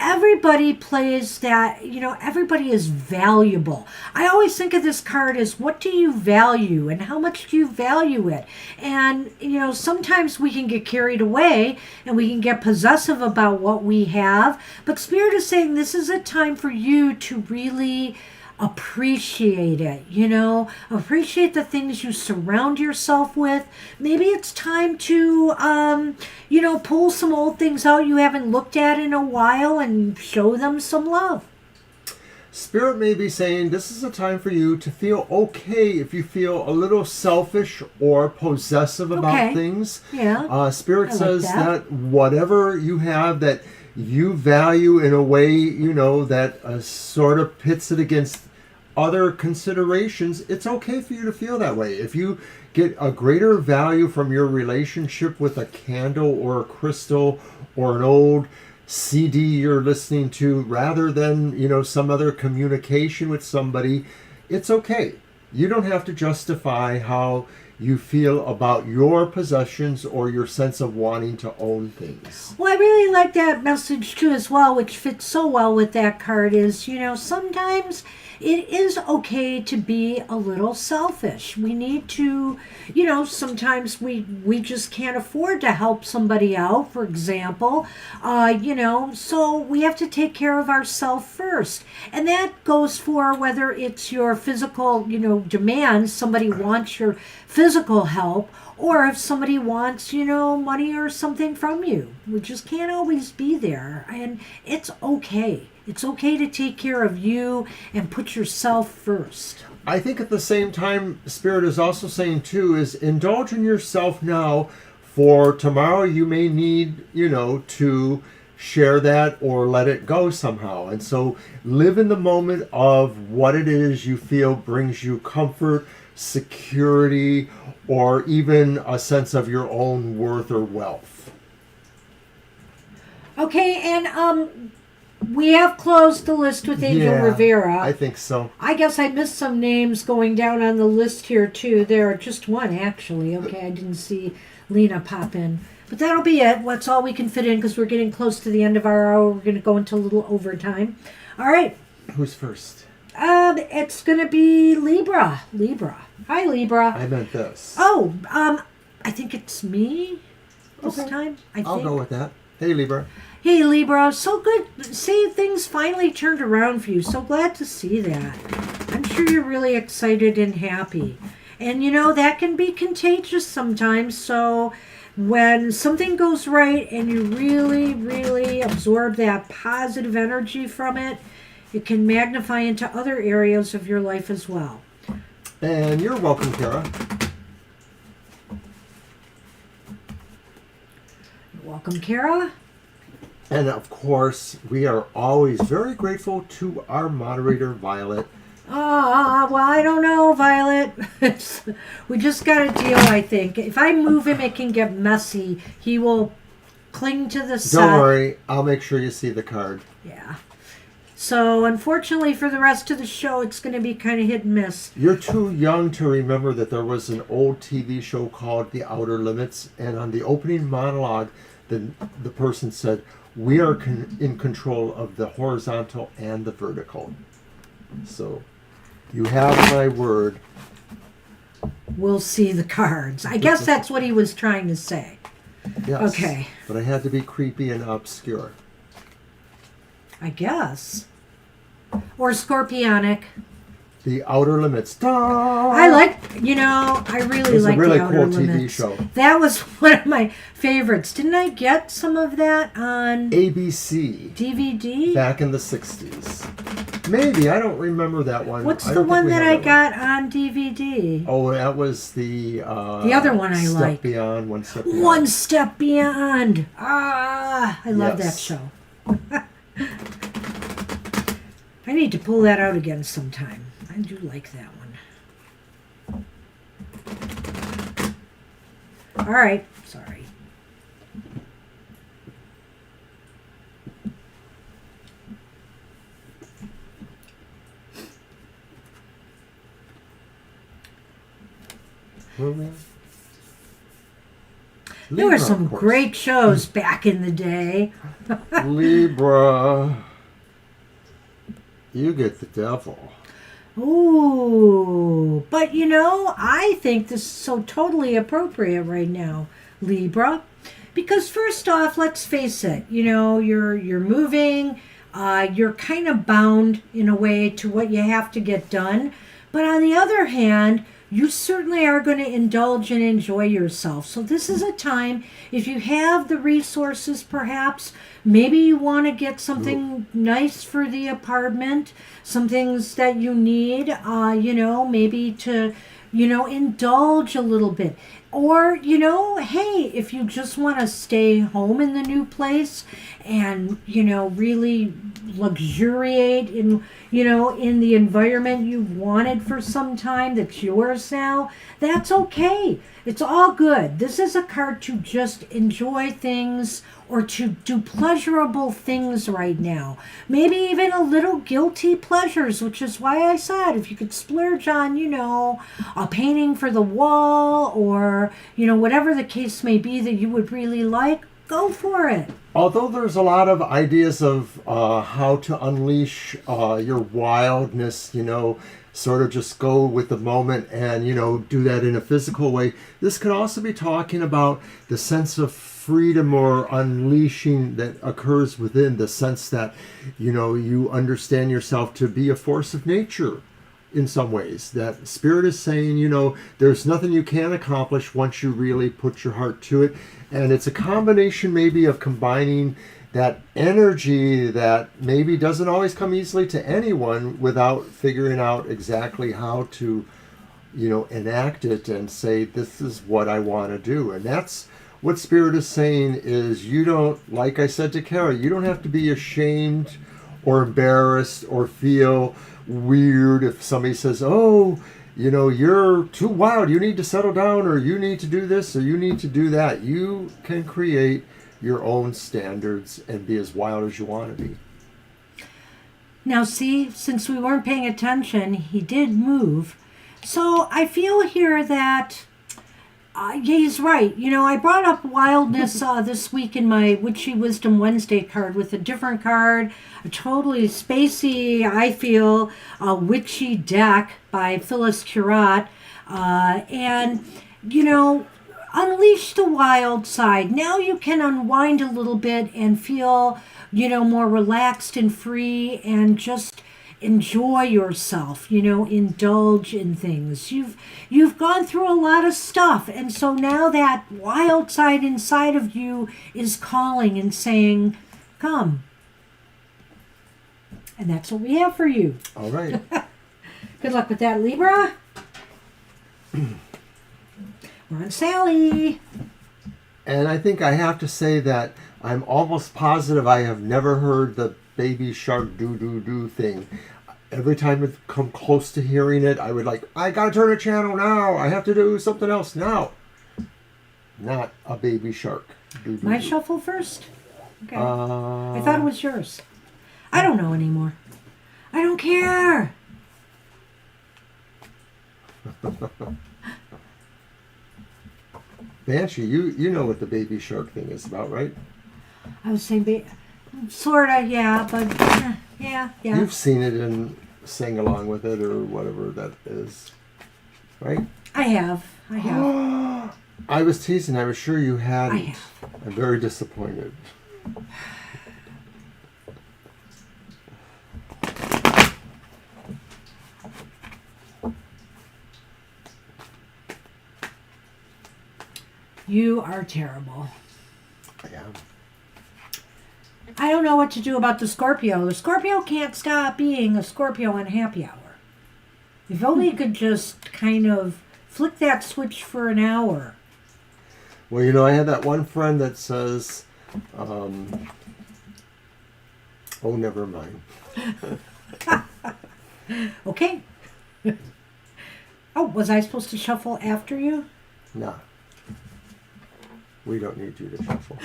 everybody plays that, everybody is valuable. I always think of this card as what do you value and how much do you value it? And, sometimes we can get carried away and we can get possessive about what we have. But Spirit is saying this is a time for you to really appreciate it, appreciate the things you surround yourself with. Maybe it's time to, pull some old things out you haven't looked at in a while and show them some love. Spirit may be saying this is a time for you to feel okay if you feel a little selfish or possessive about things. Yeah. Spirit says that whatever you have that you value in a way, that sort of pits it against other considerations, it's okay for you to feel that way. If you get a greater value from your relationship with a candle or a crystal or an old CD you're listening to rather than, some other communication with somebody, it's okay. You don't have to justify how you feel about your possessions or your sense of wanting to own things. Well, I really like that message too as well, which fits so well with that card is, sometimes it is okay to be a little selfish. We need to, sometimes we just can't afford to help somebody out, for example, so we have to take care of ourselves first. And that goes for whether it's your physical, demands, somebody wants your physical help, or if somebody wants, money or something from you. We just can't always be there. And it's okay. It's okay to take care of you and put yourself first. I think at the same time, Spirit is also saying too, is indulge in yourself now for tomorrow you may need, to share that or let it go somehow. And so live in the moment of what it is you feel brings you comfort, security, or even a sense of your own worth or wealth. Okay, and we have closed the list with Angel Rivera. I think so. I guess I missed some names going down on the list here too. There are just one actually. Okay, I didn't see Lena pop in. But that'll be it. That's all we can fit in because we're getting close to the end of our hour. We're going to go into a little overtime. All right. Who's first? It's going to be Libra. Hi, Libra. I meant this. Oh, I think it's me this time. I'll go with that. Hey, Libra. Hey, Libra. So good. See, things finally turned around for you. So glad to see that. I'm sure you're really excited and happy. And, that can be contagious sometimes. So when something goes right and you really, really absorb that positive energy from it, it can magnify into other areas of your life as well. And you're welcome, Kara. You're welcome, Kara. And of course, we are always very grateful to our moderator, Violet. Well, I don't know, Violet. We just got a deal, I think. If I move him, it can get messy. He will cling to the set. Don't worry. I'll make sure you see the card. Yeah. So, unfortunately, for the rest of the show, it's going to be kind of hit and miss. You're too young to remember that there was an old TV show called The Outer Limits, and on the opening monologue, the person said, "We are in control of the horizontal and the vertical." So, you have my word. We'll see the cards. I guess that's what he was trying to say. Yes. Okay. But I had to be creepy and obscure. I guess. Or scorpionic. The Outer Limits. I really like really The Outer cool Limits. TV show. That was one of my favorites. Didn't I get some of that on ABC. DVD? Back in the 60s. Maybe. I don't remember that one. What's the one that I got on DVD? Oh, that was the other one I like. One Step Beyond. One Step Beyond. I love that show. I need to pull that out again sometime. I do like that one. All right. Sorry. There were Libra, some of course. great shows back in the day. Libra. You get the devil. Ooh, but I think this is so totally appropriate right now, Libra, because first off, let's face it, you're moving, you're kind of bound in a way to what you have to get done, but on the other hand, you certainly are going to indulge and enjoy yourself. So this is a time, if you have the resources, perhaps, maybe you want to get something nice for the apartment, some things that you need, maybe to, indulge a little bit. Or, hey, if you just want to stay home in the new place and, really luxuriate in the environment you've wanted for some time that's yours now, that's okay. It's all good. This is a card to just enjoy things or to do pleasurable things right now. Maybe even a little guilty pleasures, which is why I said if you could splurge on, a painting for the wall or, whatever the case may be that you would really like, go for it. Although there's a lot of ideas of how to unleash your wildness, sort of just go with the moment and, do that in a physical way. This could also be talking about the sense of freedom or unleashing that occurs within the sense that, you understand yourself to be a force of nature in some ways. That Spirit is saying, there's nothing you can accomplish once you really put your heart to it. And it's a combination maybe of combining that energy that maybe doesn't always come easily to anyone without figuring out exactly how to, enact it and say, this is what I want to do. And that's what Spirit is saying is you don't, like I said to Kara, you don't have to be ashamed or embarrassed or feel weird if somebody says, oh, you're too wild, you need to settle down, or you need to do this, or you need to do that. You can create your own standards and be as wild as you want to be. Now, see, since we weren't paying attention, he did move. So I feel here that he's right. I brought up wildness this week in my Witchy Wisdom Wednesday card with a different card, a totally spacey, I feel, witchy deck by Phyllis Currat. And, unleash the wild side. Now you can unwind a little bit and feel, more relaxed and free and just enjoy yourself, indulge in things. You've gone through a lot of stuff, and so now that wild side inside of you is calling and saying, come. And that's what we have for you. All right. Good luck with that, Libra. We're on Sally. And I think I have to say that I'm almost positive I have never heard the baby shark do thing. Every time I come close to hearing it, I would I gotta turn a channel now. I have to do something else now. Not a baby shark. My shuffle first? Okay. I thought it was yours. I don't know anymore. I don't care. Banshee, you know what the baby shark thing is about, right? I was saying, sorta, yeah, but yeah. You've seen it and sang along with it or whatever that is, right? I have. I was teasing. I was sure you hadn't. I have. I'm very disappointed. You are terrible. I am. I don't know what to do about the Scorpio. The Scorpio can't stop being a Scorpio on happy hour. If only you could just kind of flick that switch for an hour. Well, I had that one friend that says, oh, never mind. Okay. Oh, was I supposed to shuffle after you? Nah. We don't need you to shuffle.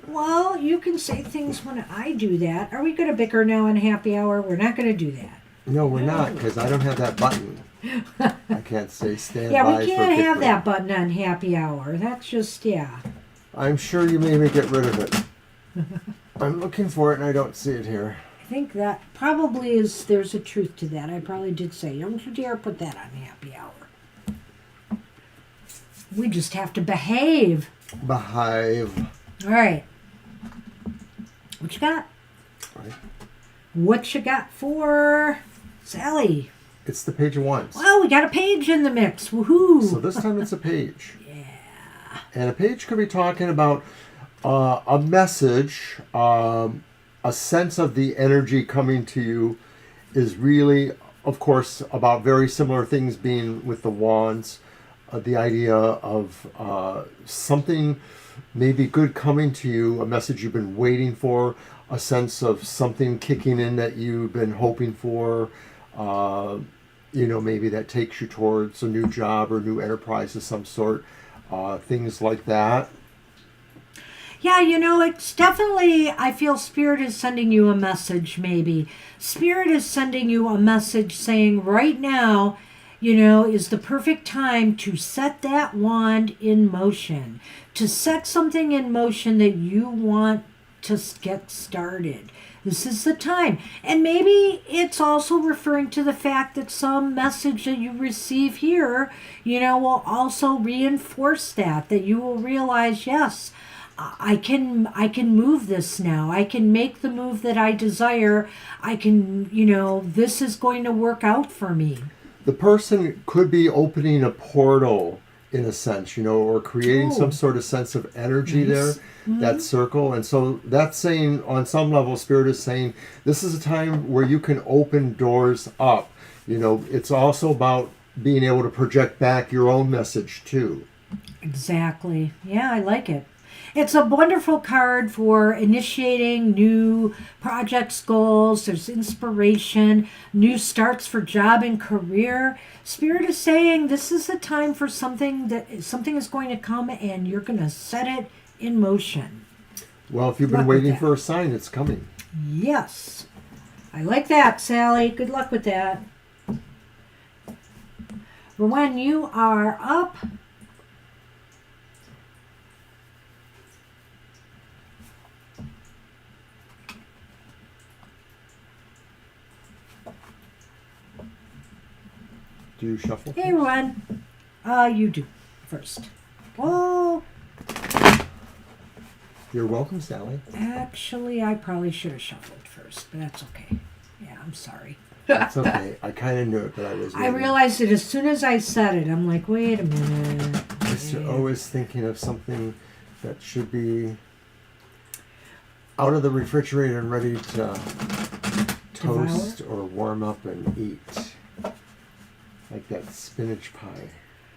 Well, you can say things when I do that. Are we going to bicker now in happy hour? We're not going to do that. No, we're not, because I don't have that button. I can't say stand Yeah, by we for can't have bickering. that button on happy hour. That's just, yeah. I'm sure you made me get rid of it. I'm looking for it and I don't see it here. I think that probably is, there's a truth to that. I probably did say, don't you dare put that on happy hour. We just have to behave. Behave. All right. What you got? Right. What you got for Sally? It's the page of wands. Well, we got a page in the mix. Woohoo! So this time it's a page. Yeah. And a page could be talking about a message, a sense of the energy coming to you is really, of course, about very similar things being with the wands. The idea of something maybe good coming to you, a message you've been waiting for, a sense of something kicking in that you've been hoping for, maybe that takes you towards a new job or new enterprise of some sort, things like that. Yeah, it's definitely, I feel Spirit is sending you a message, maybe. Spirit is sending you a message saying right now, is the perfect time to set that wand in motion, to set something in motion that you want to get started. This is the time. And maybe it's also referring to the fact that some message that you receive here, will also reinforce that you will realize, yes, I can move this now. I can make the move that I desire. I can, this is going to work out for me. The person could be opening a portal in a sense, or creating some sort of sense of energy there, that circle. And so that's saying, on some level, Spirit is saying, this is a time where you can open doors up. It's also about being able to project back your own message too. Exactly. Yeah, I like it. It's a wonderful card for initiating new projects, goals. There's inspiration, new starts for job and career. Spirit is saying this is a time for something is going to come and you're going to set it in motion. Well, if you've been waiting for a sign, it's coming. Yes. I like that, Sally. Good luck with that. When you are up, Do you shuffle? hey, Ron. You do first. Oh, You're welcome, Sally. actually, I probably should have shuffled first, but that's okay. Yeah, I'm sorry. That's okay. I kind of knew it, but I was I waiting. realized it as soon as I said it. I'm like, wait a minute. You're always thinking of something that should be out of the refrigerator and ready to toast or warm up and eat. Like that spinach pie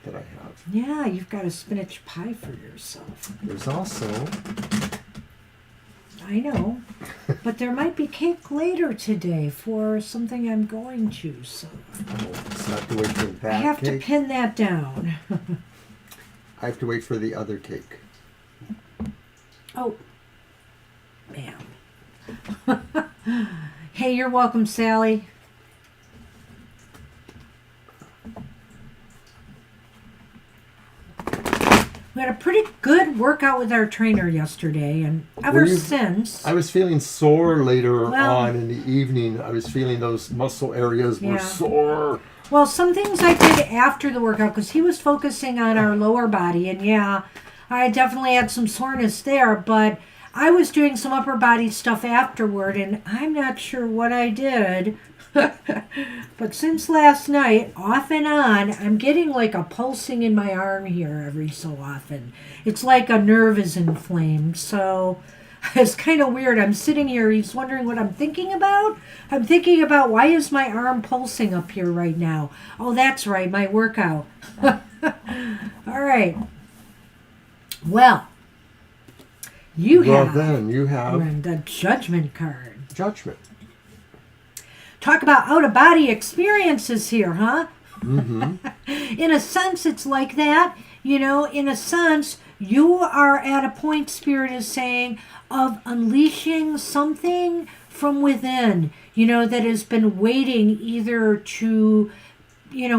that I have. Yeah, you've got a spinach pie for yourself. There's also... I know. But there might be cake later today for something I'm going to, so... so I have to wait for that I have cake. to pin that down. I have to wait for the other cake. Oh. Bam. Hey, you're welcome, Sally. We had a pretty good workout with our trainer yesterday, and ever since... I was feeling sore later Well- on in the evening. I was feeling those muscle areas were Yeah. sore. Well, some things I did after the workout, because he was focusing on our lower body, and yeah, I definitely had some soreness there, but I was doing some upper body stuff afterward, and I'm not sure what I did. But since last night, off and on, I'm getting like a pulsing in my arm here every so often. It's like a nerve is inflamed, so it's kind of weird. I'm sitting here, he's wondering what I'm thinking about. I'm thinking about, why is my arm pulsing up here right now? Oh, that's right, my workout. All right. Well, you have the Judgment card. Judgment. Talk about out-of-body experiences here, huh? Mm-hmm. In a sense, it's like that. in a sense, you are at a point, Spirit is saying, of unleashing something from within, that has been waiting either to,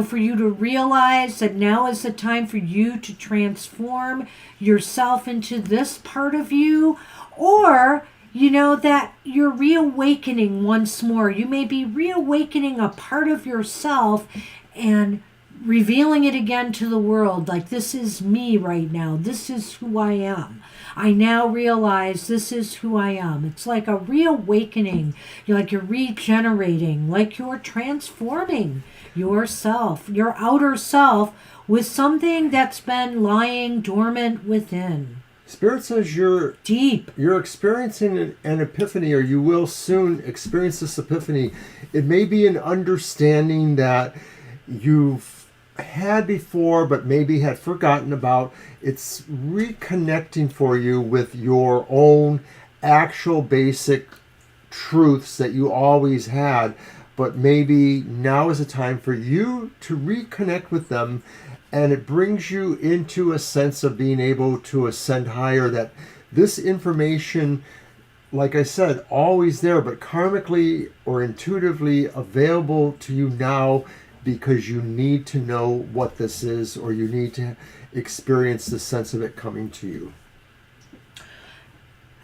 for you to realize that now is the time for you to transform yourself into this part of you, or that you're reawakening once more. You may be reawakening a part of yourself and revealing it again to the world, like, this is me right now. This is who I am. I now realize this is who I am. It's like a reawakening. You're regenerating, like you're transforming yourself, your outer self, with something that's been lying dormant within. Spirit says you're deep. You're experiencing an epiphany, or you will soon experience this epiphany. It may be an understanding that you've had before, but maybe had forgotten about. It's reconnecting for you with your own actual basic truths that you always had, but maybe now is a time for you to reconnect with them. And it brings you into a sense of being able to ascend higher, that this information, like I said, always there, but karmically or intuitively available to you now, because you need to know what this is, or you need to experience the sense of it coming to you.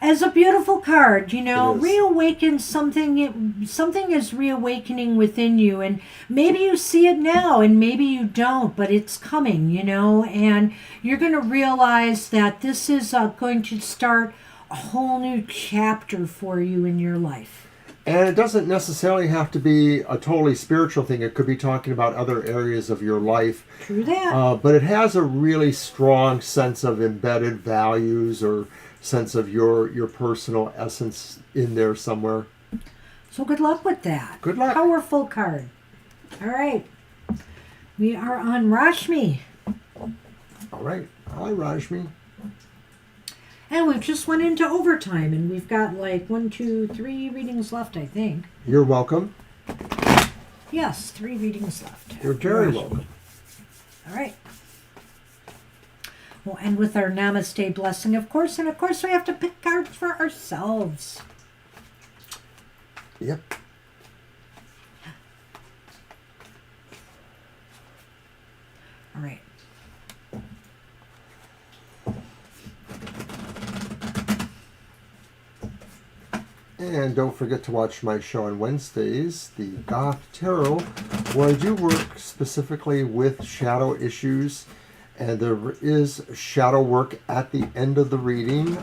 As a beautiful card, reawaken something. Something is reawakening within you, and maybe you see it now, and maybe you don't, but it's coming, and you're going to realize that this is going to start a whole new chapter for you in your life. And it doesn't necessarily have to be a totally spiritual thing. It could be talking about other areas of your life. True that. But it has a really strong sense of embedded values, or sense of your personal essence in there somewhere. So good luck with that. Good luck. Powerful card. All right. We are on Rashmi. All right. Hi, Rashmi. And we've just went into overtime, and we've got 1, 2, 3 readings left, I think. You're welcome. Yes, 3 readings left. You're very welcome. All right. We'll end with our Namaste blessing, of course. And, of course, we have to pick cards for ourselves. Yep. All right. And don't forget to watch my show on Wednesdays, the Goth Tarot, where I do work specifically with shadow issues. And there is shadow work at the end of the reading.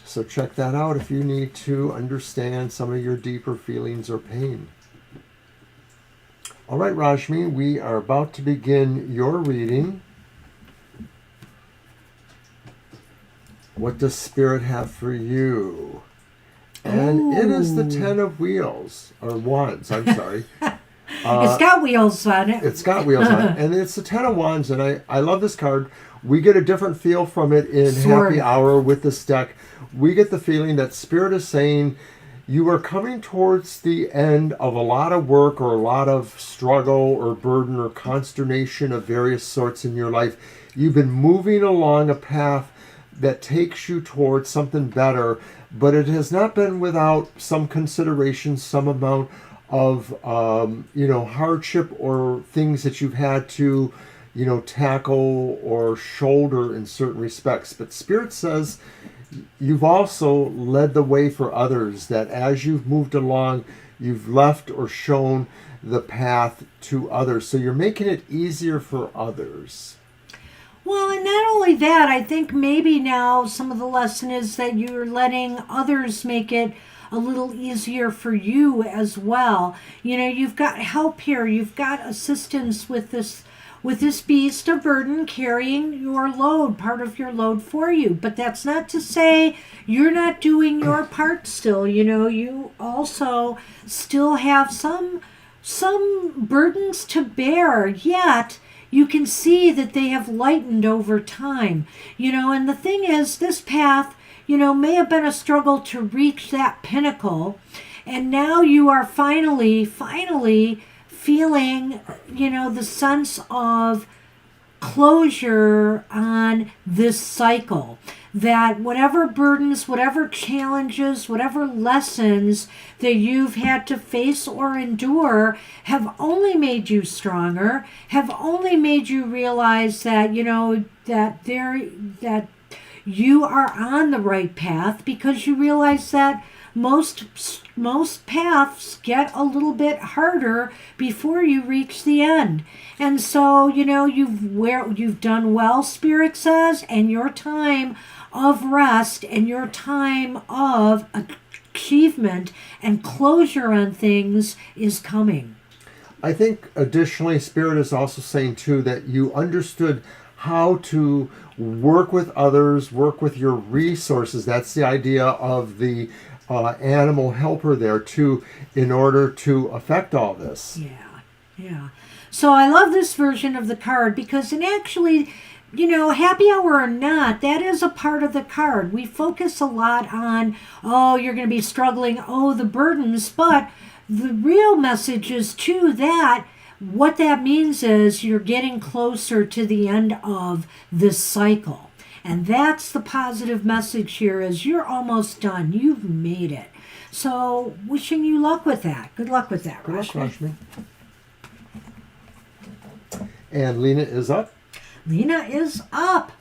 So check that out if you need to understand some of your deeper feelings or pain. All right, Rashmi, we are about to begin your reading. What does Spirit have for you? And it is the 10 of wheels, or wands, I'm sorry. It's got wheels on it. It's got wheels on it. And it's the 10 of wands, and I love this card. We get a different feel from it in Happy Hour with this deck. We get the feeling that Spirit is saying you are coming towards the end of a lot of work, or a lot of struggle or burden or consternation of various sorts in your life. You've been moving along a path that takes you towards something better, but it has not been without some consideration, some amount of hardship, or things that you've had to tackle or shoulder in certain respects. But Spirit says you've also led the way for others, that as you've moved along, you've left or shown the path to others. So you're making it easier for others. Well, and not only that, I think maybe now some of the lesson is that you're letting others make it a little easier for you as well. You've got help here. You've got assistance with this beast of burden carrying your load, part of your load for you. But that's not to say you're not doing your part still. You also still have some burdens to bear, yet you can see that they have lightened over time. And the thing is, this path, may have been a struggle to reach that pinnacle. And now you are finally feeling, the sense of closure on this cycle. That whatever burdens, whatever challenges, whatever lessons that you've had to face or endure have only made you stronger, have only made you realize that, that you are on the right path, because you realize that most paths get a little bit harder before you reach the end. And so, you've done well, Spirit says, and your time of rest and your time of achievement and closure on things is coming. I think additionally, Spirit is also saying too that you understood how to work with others, work with your resources. That's the idea of the animal helper there too, in order to affect all this. Yeah. So I love this version of the card because it actually, happy hour or not, that is a part of the card. We focus a lot on, you're going to be struggling, the burdens, but the real message is too that what that means is you're getting closer to the end of this cycle. And that's the positive message here, is you're almost done. You've made it. So wishing you luck with that. Good luck with that, Rashmi. And Lena is up. Lena is up.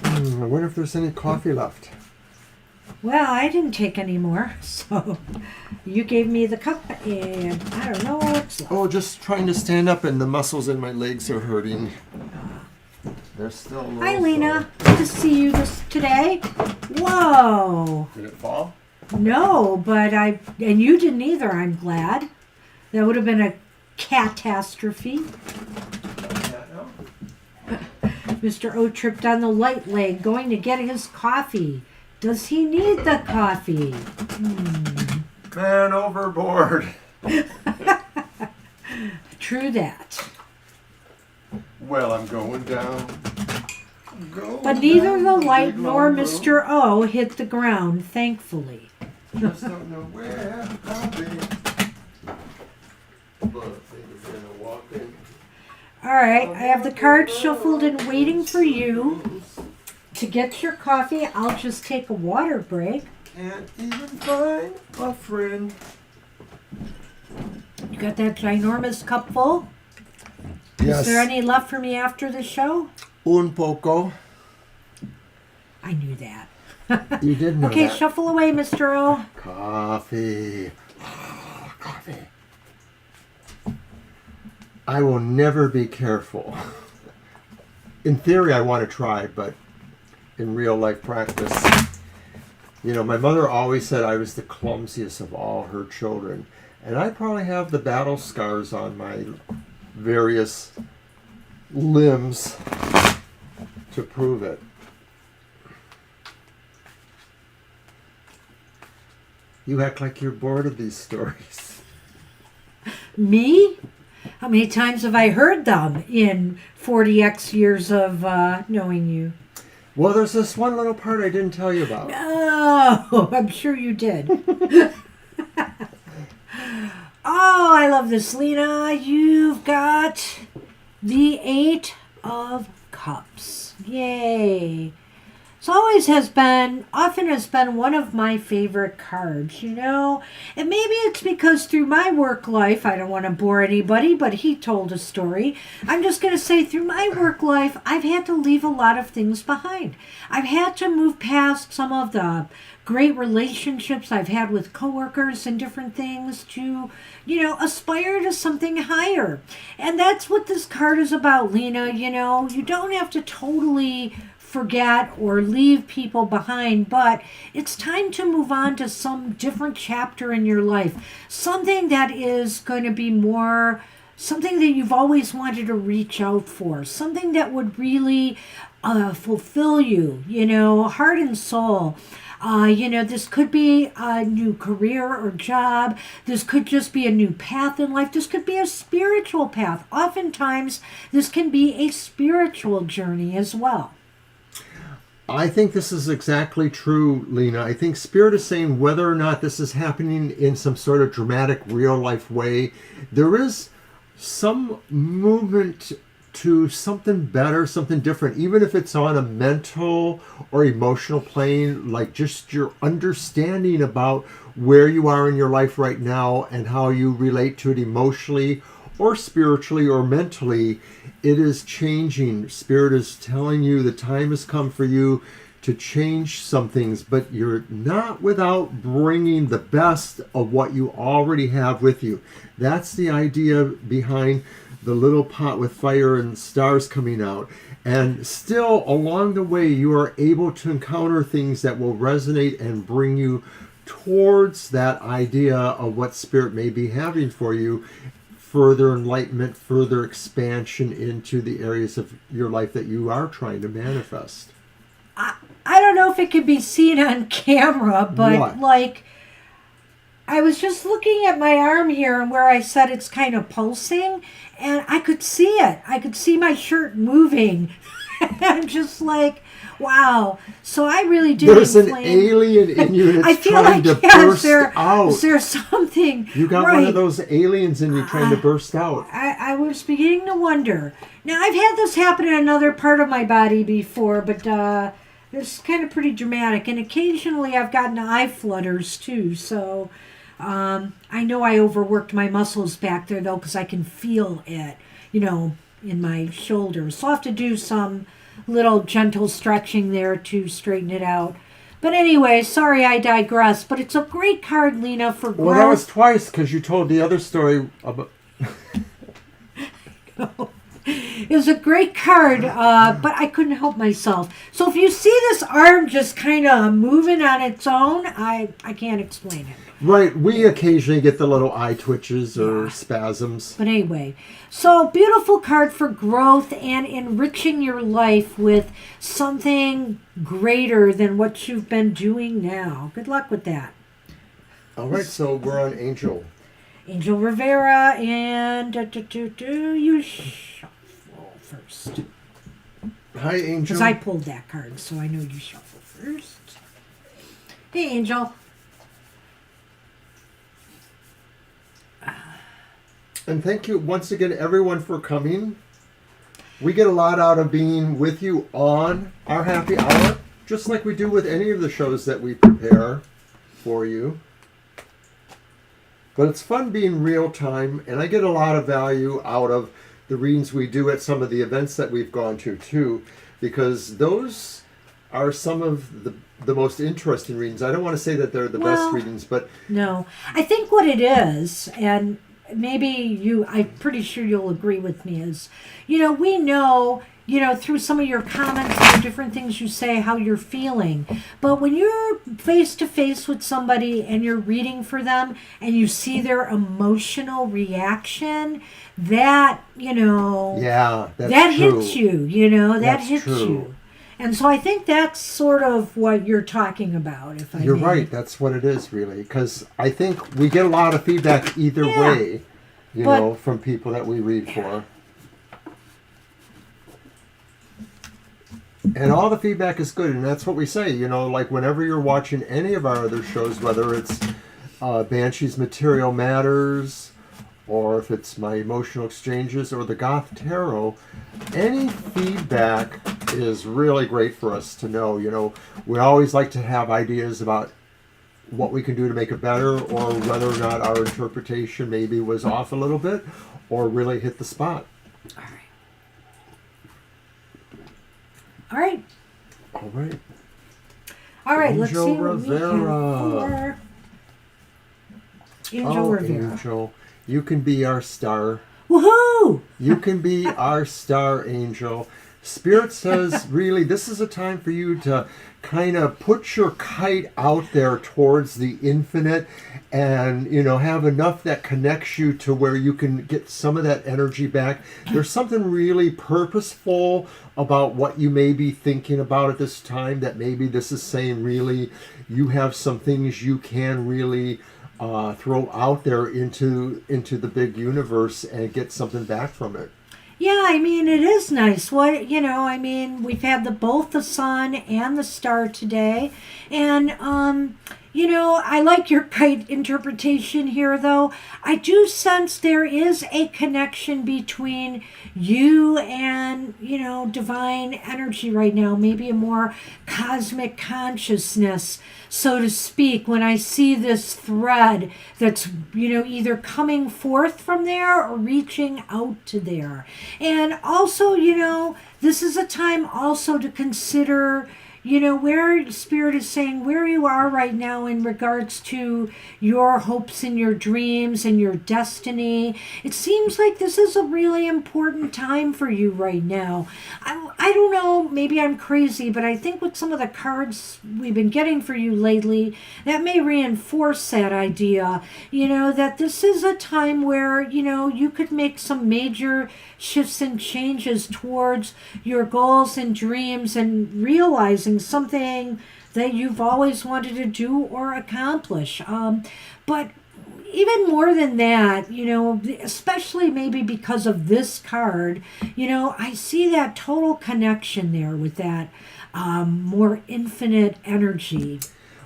I wonder if there's any coffee left. Well, I didn't take any more, so you gave me the cup, and I don't know what's left. Oh, just trying to stand up, and the muscles in my legs are hurting. They're still a little Hi, Lena. Good to see you today. Whoa. Did it fall? No, and you didn't either, I'm glad. That would have been a catastrophe. Mr. O tripped on the light leg going to get his coffee. Does he need the coffee? Man overboard. True that. Well, I'm going down. But neither the light nor Mr. O hit the ground, thankfully. Just don't know where I'll be. All right, I have the cards shuffled and waiting for you to get your coffee. I'll just take a water break. Can't even find a friend. You got that ginormous cup full? Yes. Is there any left for me after the show? Un poco. I knew that. You did know okay, that. shuffle away, Mr. O. Coffee. Coffee. I will never be careful. In theory, I want to try, but in real life practice, my mother always said I was the clumsiest of all her children. And I probably have the battle scars on my various limbs to prove it. You act like you're bored of these stories. Me? How many times have I heard them in 40x years of knowing you? Well, there's this one little part I didn't tell you about. Oh, I'm sure you did. Oh, I love this, Lena. You've got the 8 of Cups. Yay. Often has been one of my favorite cards, And maybe it's because through my work life, I don't want to bore anybody, but he told a story. I'm just going to say through my work life, I've had to leave a lot of things behind. I've had to move past some of the great relationships I've had with coworkers and different things to, aspire to something higher. And that's what this card is about, Lena. You don't have to totally forget or leave people behind, but it's time to move on to some different chapter in your life. Something that is going to be more, something that you've always wanted to reach out for, something that would really fulfill you, heart and soul. This could be a new career or job. This could just be a new path in life. This could be a spiritual path. Oftentimes, this can be a spiritual journey as well. I think this is exactly true, Lena. I think Spirit is saying whether or not this is happening in some sort of dramatic, real life way, there is some movement to something better, something different, even if it's on a mental or emotional plane, like just your understanding about where you are in your life right now and how you relate to it emotionally or spiritually or mentally. It is changing. Spirit is telling you the time has come for you to change some things, but you're not without bringing the best of what you already have with you. That's the idea behind the little pot with fire and stars coming out. And still, along the way, you are able to encounter things that will resonate and bring you towards that idea of what Spirit may be having for you. Further enlightenment, further expansion into the areas of your life that you are trying to manifest. I don't know if it could be seen on camera, but What? like, I was just looking at my arm here and where I said it's kind of pulsing, and I could see it. I could see my shirt moving. I'm just like, wow. So I really do. There's an alien in you and it's I feel trying like, to yes, burst out. there's something. You got right. one of those aliens in you trying to burst out. I was beginning to wonder. Now, I've had this happen in another part of my body before, but it's kind of pretty dramatic. And occasionally I've gotten eye flutters too. So I know I overworked my muscles back there, though, because I can feel it, in my shoulders. So I'll have to do some little gentle stretching there to straighten it out. But anyway, sorry I digress. But it's a great card, Lena, for growth. Well, that was twice because you told the other story about... It was a great card, but I couldn't help myself. So if you see this arm just kind of moving on its own, I can't explain it. Right, we occasionally get the little eye twitches or spasms. But anyway, so beautiful card for growth and enriching your life with something greater than what you've been doing now. Good luck with that. All right, so we're on Angel. Angel Rivera, and you shuffle first. Hi, Angel. Because I pulled that card, so I know you shuffle first. Hey, Angel. And thank you once again, everyone, for coming. We get a lot out of being with you on our happy hour, just like we do with any of the shows that we prepare for you. But it's fun being real time, and I get a lot of value out of the readings we do at some of the events that we've gone to, too, because those are some of the most interesting readings. I don't want to say that they're the best readings, but... No. I think what it is, and maybe I'm pretty sure you'll agree with me, is, we know, through some of your comments and the different things you say, how you're feeling. But when you're face to face with somebody and you're reading for them and you see their emotional reaction, that, yeah, that true. hits you, that That's hits true. you. And so I think that's sort of what you're talking about, if I You're may. right. That's what it is, really. Because I think we get a lot of feedback either way, from people that we read for. And all the feedback is good. And that's what we say, like whenever you're watching any of our other shows, whether it's Banshee's Material Matters, or if it's my Emotional Exchanges or the Goth Tarot, any feedback is really great for us to know. We always like to have ideas about what we can do to make it better, or whether or not our interpretation maybe was off a little bit or really hit the spot. All right. All right. All right, let's see Angel what we Rivera. have for Angel Rivera. Angel, you can be our star. Woohoo! You can be our star, Angel. Spirit says, really, this is a time for you to kind of put your kite out there towards the infinite and, have enough that connects you to where you can get some of that energy back. There's something really purposeful about what you may be thinking about at this time, that maybe this is saying, really, you have some things you can really throw out there into the big universe and get something back from it. Yeah, I mean, it is nice. What, I mean, we've had both the sun and the star today. And, I like your kite interpretation here, though. I do sense there is a connection between you and, divine energy right now, maybe a more cosmic consciousness, so to speak, when I see this thread that's, either coming forth from there or reaching out to there. And also, this is a time also to consider, where Spirit is saying where you are right now in regards to your hopes and your dreams and your destiny. It seems like this is a really important time for you right now. I don't know, maybe I'm crazy, but I think with some of the cards we've been getting for you lately, that may reinforce that idea, that this is a time where, you could make some major shifts and changes towards your goals and dreams and realizing something that you've always wanted to do or accomplish. But even more than that, especially maybe because of this card, I see that total connection there with that more infinite energy.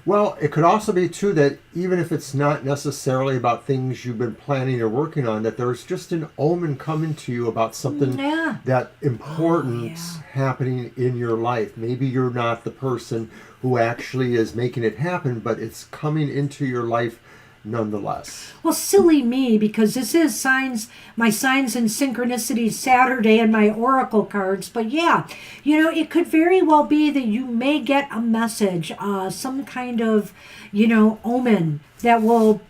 Well, it could also be, too, that even if it's not necessarily about things you've been planning or working on, that there's just an omen coming to you about something that important happening in your life. Maybe you're not the person who actually is making it happen, but it's coming into your life nonetheless. Well, silly me, because this is my signs and synchronicities Saturday and my oracle cards. But yeah, it could very well be that you may get a message, some kind of, omen that will,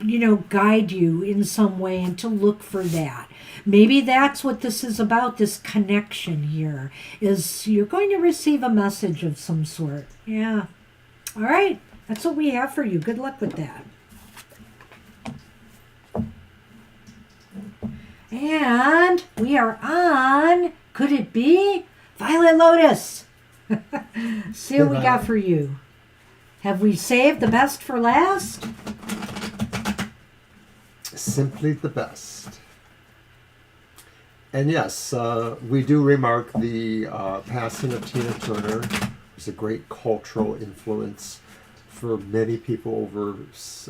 guide you in some way, and to look for that. Maybe that's what this is about, this connection here, is you're going to receive a message of some sort. Yeah. All right. That's what we have for you. Good luck with that. And we are on, could it be Violet Lotus? See what we got for you. Have we saved the best for last? Simply the best. And yes, we do remark the passing of Tina Turner. It's a great cultural influence for many people over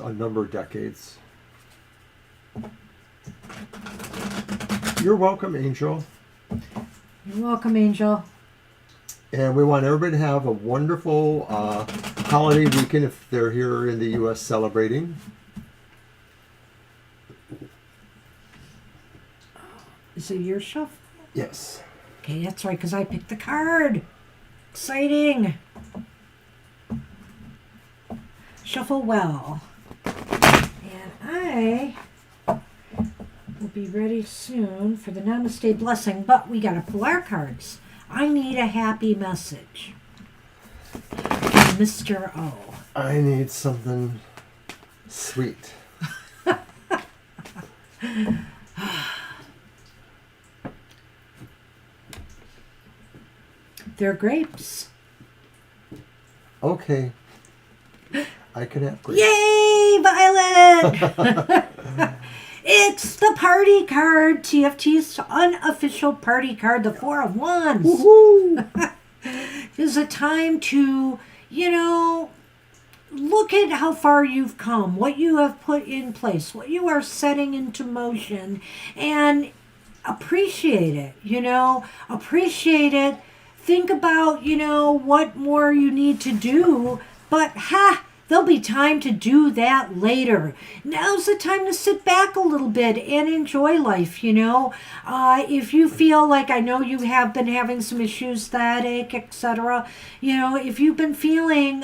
a number of decades. You're welcome, Angel. You're welcome, Angel. And we want everybody to have a wonderful holiday weekend if they're here in the U.S. celebrating. Is it your shuffle? Yes. Okay, that's right, because I picked the card. Exciting. Shuffle well. And I will be ready soon for the Namaste Blessing, but we got to pull our cards. I need a happy message. Mr. O. I need something sweet. They're grapes. Okay. I can have grapes. Yay, Violet! It's the party card, TFT's unofficial party card, the Four of Wands. Woohoo! It's a time to, look at how far you've come, what you have put in place, what you are setting into motion, and appreciate it, appreciate it. Think about, what more you need to do, but there'll be time to do that later. Now's the time to sit back a little bit and enjoy life, If you feel like, I know you have been having some issues, headache, etc., if you've been feeling,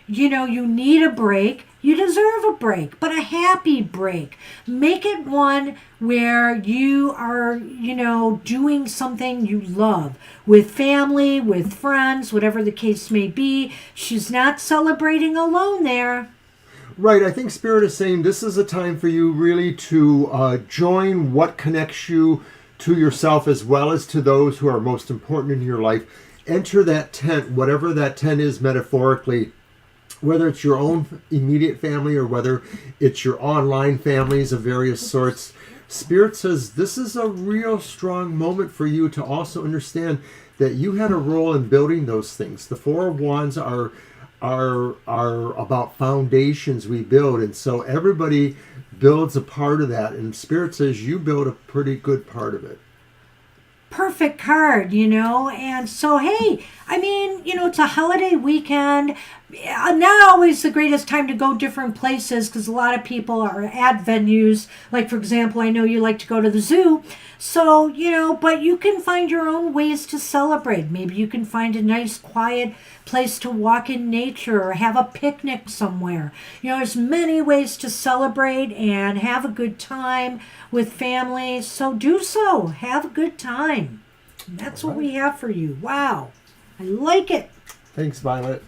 you need a break, you deserve a break, but a happy break. Make it one where you are, doing something you love with family, with friends, whatever the case may be. She's not celebrating alone there. Right. I think Spirit is saying this is a time for you really to join what connects you to yourself as well as to those who are most important in your life. Enter that tent, whatever that tent is metaphorically, whether it's your own immediate family or whether it's your online families of various sorts. Spirit says this is a real strong moment for you to also understand that you had a role in building those things. The Four of Wands are about foundations we build, and so everybody builds a part of that, and Spirit says you build a pretty good part of it. Perfect card, and so hey, I mean, it's a holiday weekend. Not always the greatest time to go different places because a lot of people are at venues. Like, for example, I know you like to go to the zoo. So, but you can find your own ways to celebrate. Maybe you can find a nice, quiet place to walk in nature or have a picnic somewhere. There's many ways to celebrate and have a good time with family. So do so. Have a good time. And that's what we have for you. Wow. I like it. Thanks, Violet.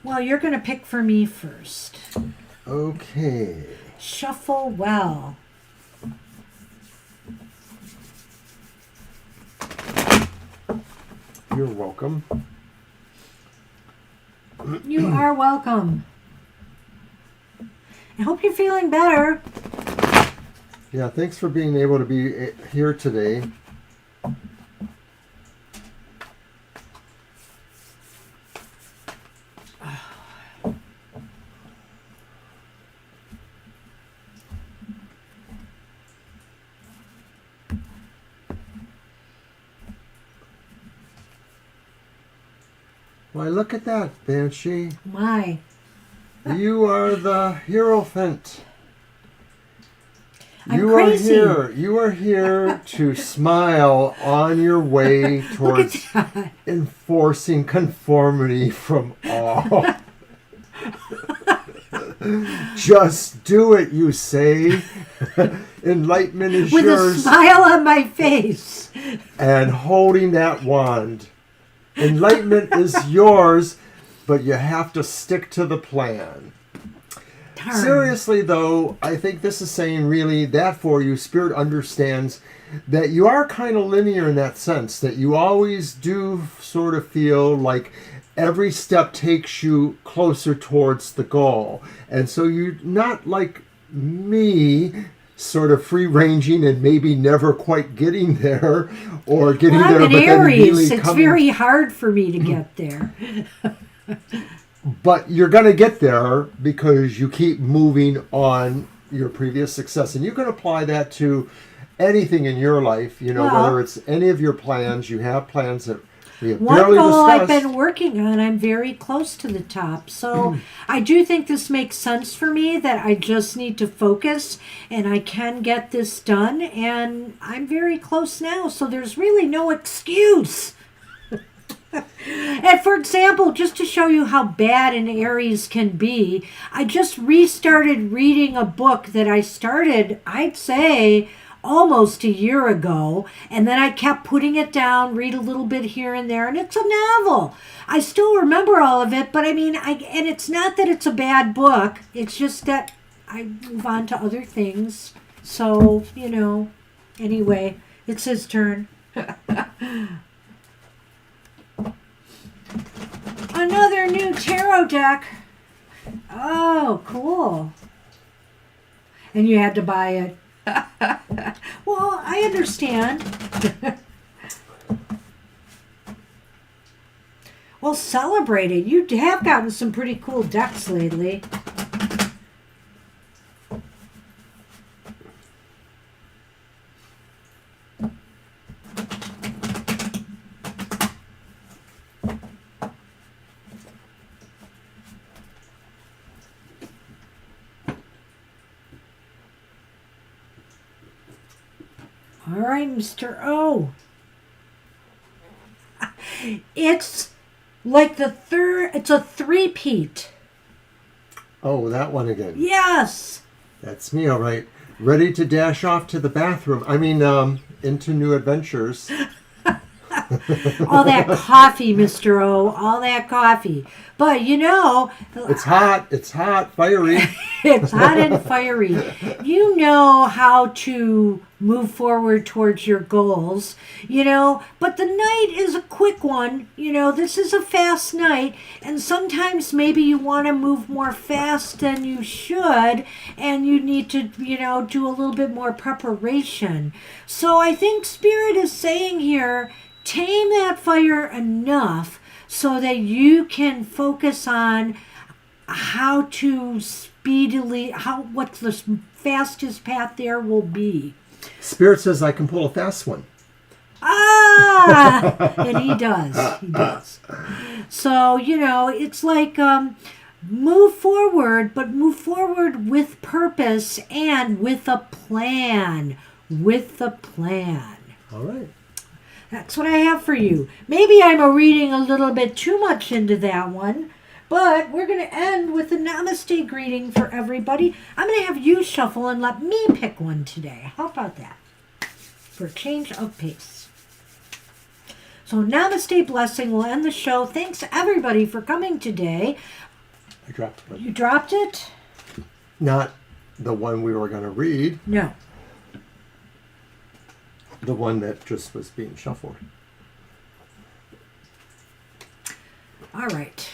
Well, you're going to pick for me first. Okay. Shuffle well. You're welcome. You are welcome. I hope you're feeling better. Yeah, thanks for being able to be here today. Why, look at that, Banshee. My. You are the Hierophant. I'm crazy. You are here to smile on your way towards enforcing conformity from all. Just do it, you say. Enlightenment is with yours. With a smile on my face. And holding that wand. Enlightenment is yours, but you have to stick to the plan. Darn. Seriously, though, I think this is saying really that for you, Spirit understands that you are kind of linear in that sense, that you always do sort of feel like every step takes you closer towards the goal. And so you're not like me, sort of free-ranging and maybe never quite getting there, or getting there, I'm but an then Aries. really It's coming. very hard for me to get there. But you're going to get there because you keep moving on your previous success. And you can apply that to anything in your life, whether it's any of your plans. You have plans that we have One barely goal discussed. I've been working on, I'm very close to the top. So I do think this makes sense for me, that I just need to focus and I can get this done. And I'm very close now. So there's really no excuse. And for example, just to show you how bad an Aries can be, I just restarted reading a book that I started, I'd say, almost a year ago, and then I kept putting it down, read a little bit here and there, and it's a novel. I still remember all of it, but I mean, and it's not that it's a bad book, it's just that I move on to other things. So, anyway, it's his turn. Another new tarot deck. Oh, cool. And you had to buy it. Well, I understand. Well, celebrate it. You have gotten some pretty cool decks lately. All right, Mr. O. It's like it's a three-peat. Oh, that one again. Yes. That's me, all right. Ready to dash off to the bathroom. Into new adventures. All that coffee, Mr. O, all that coffee. But It's hot, fiery. it's hot and fiery. You know how to move forward towards your goals, but the night is a quick one. This is a fast night, and sometimes maybe you want to move more fast than you should, and you need to, do a little bit more preparation. So I think Spirit is saying here, tame that fire enough so that you can focus on how to what the fastest path there will be. Spirit says I can pull a fast one. And he does. So, it's like move forward, but move forward with purpose and with a plan. All right. That's what I have for you. Maybe I'm reading a little bit too much into that one, but we're going to end with a namaste greeting for everybody. I'm going to have you shuffle and let me pick one today. How about that? For a change of pace. So namaste blessing will end the show. Thanks everybody for coming today. I dropped one. You dropped it? Not the one we were going to read. No. The one that just was being shuffled. All right.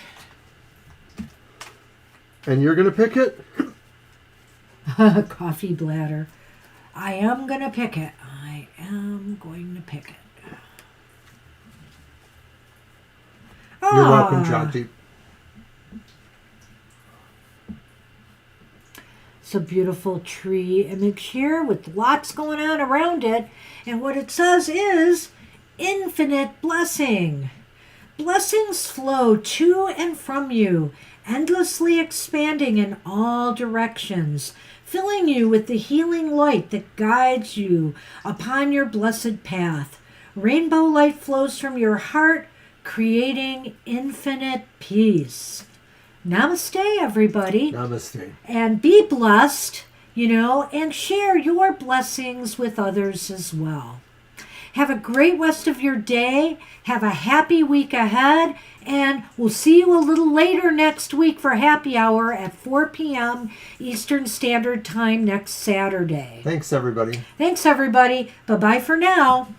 And you're going to pick it? Coffee bladder. I am going to pick it. I am going to pick it. You're welcome, Jagdeep. It's a beautiful tree image here with lots going on around it. And what it says is infinite blessing. Blessings flow to and from you, endlessly expanding in all directions, filling you with the healing light that guides you upon your blessed path. Rainbow light flows from your heart, creating infinite peace. Namaste, everybody. Namaste. And be blessed, and share your blessings with others as well. Have a great rest of your day. Have a happy week ahead. And we'll see you a little later next week for happy hour at 4 p.m. Eastern Standard Time next Saturday. Thanks, everybody. Thanks, everybody. Bye-bye for now.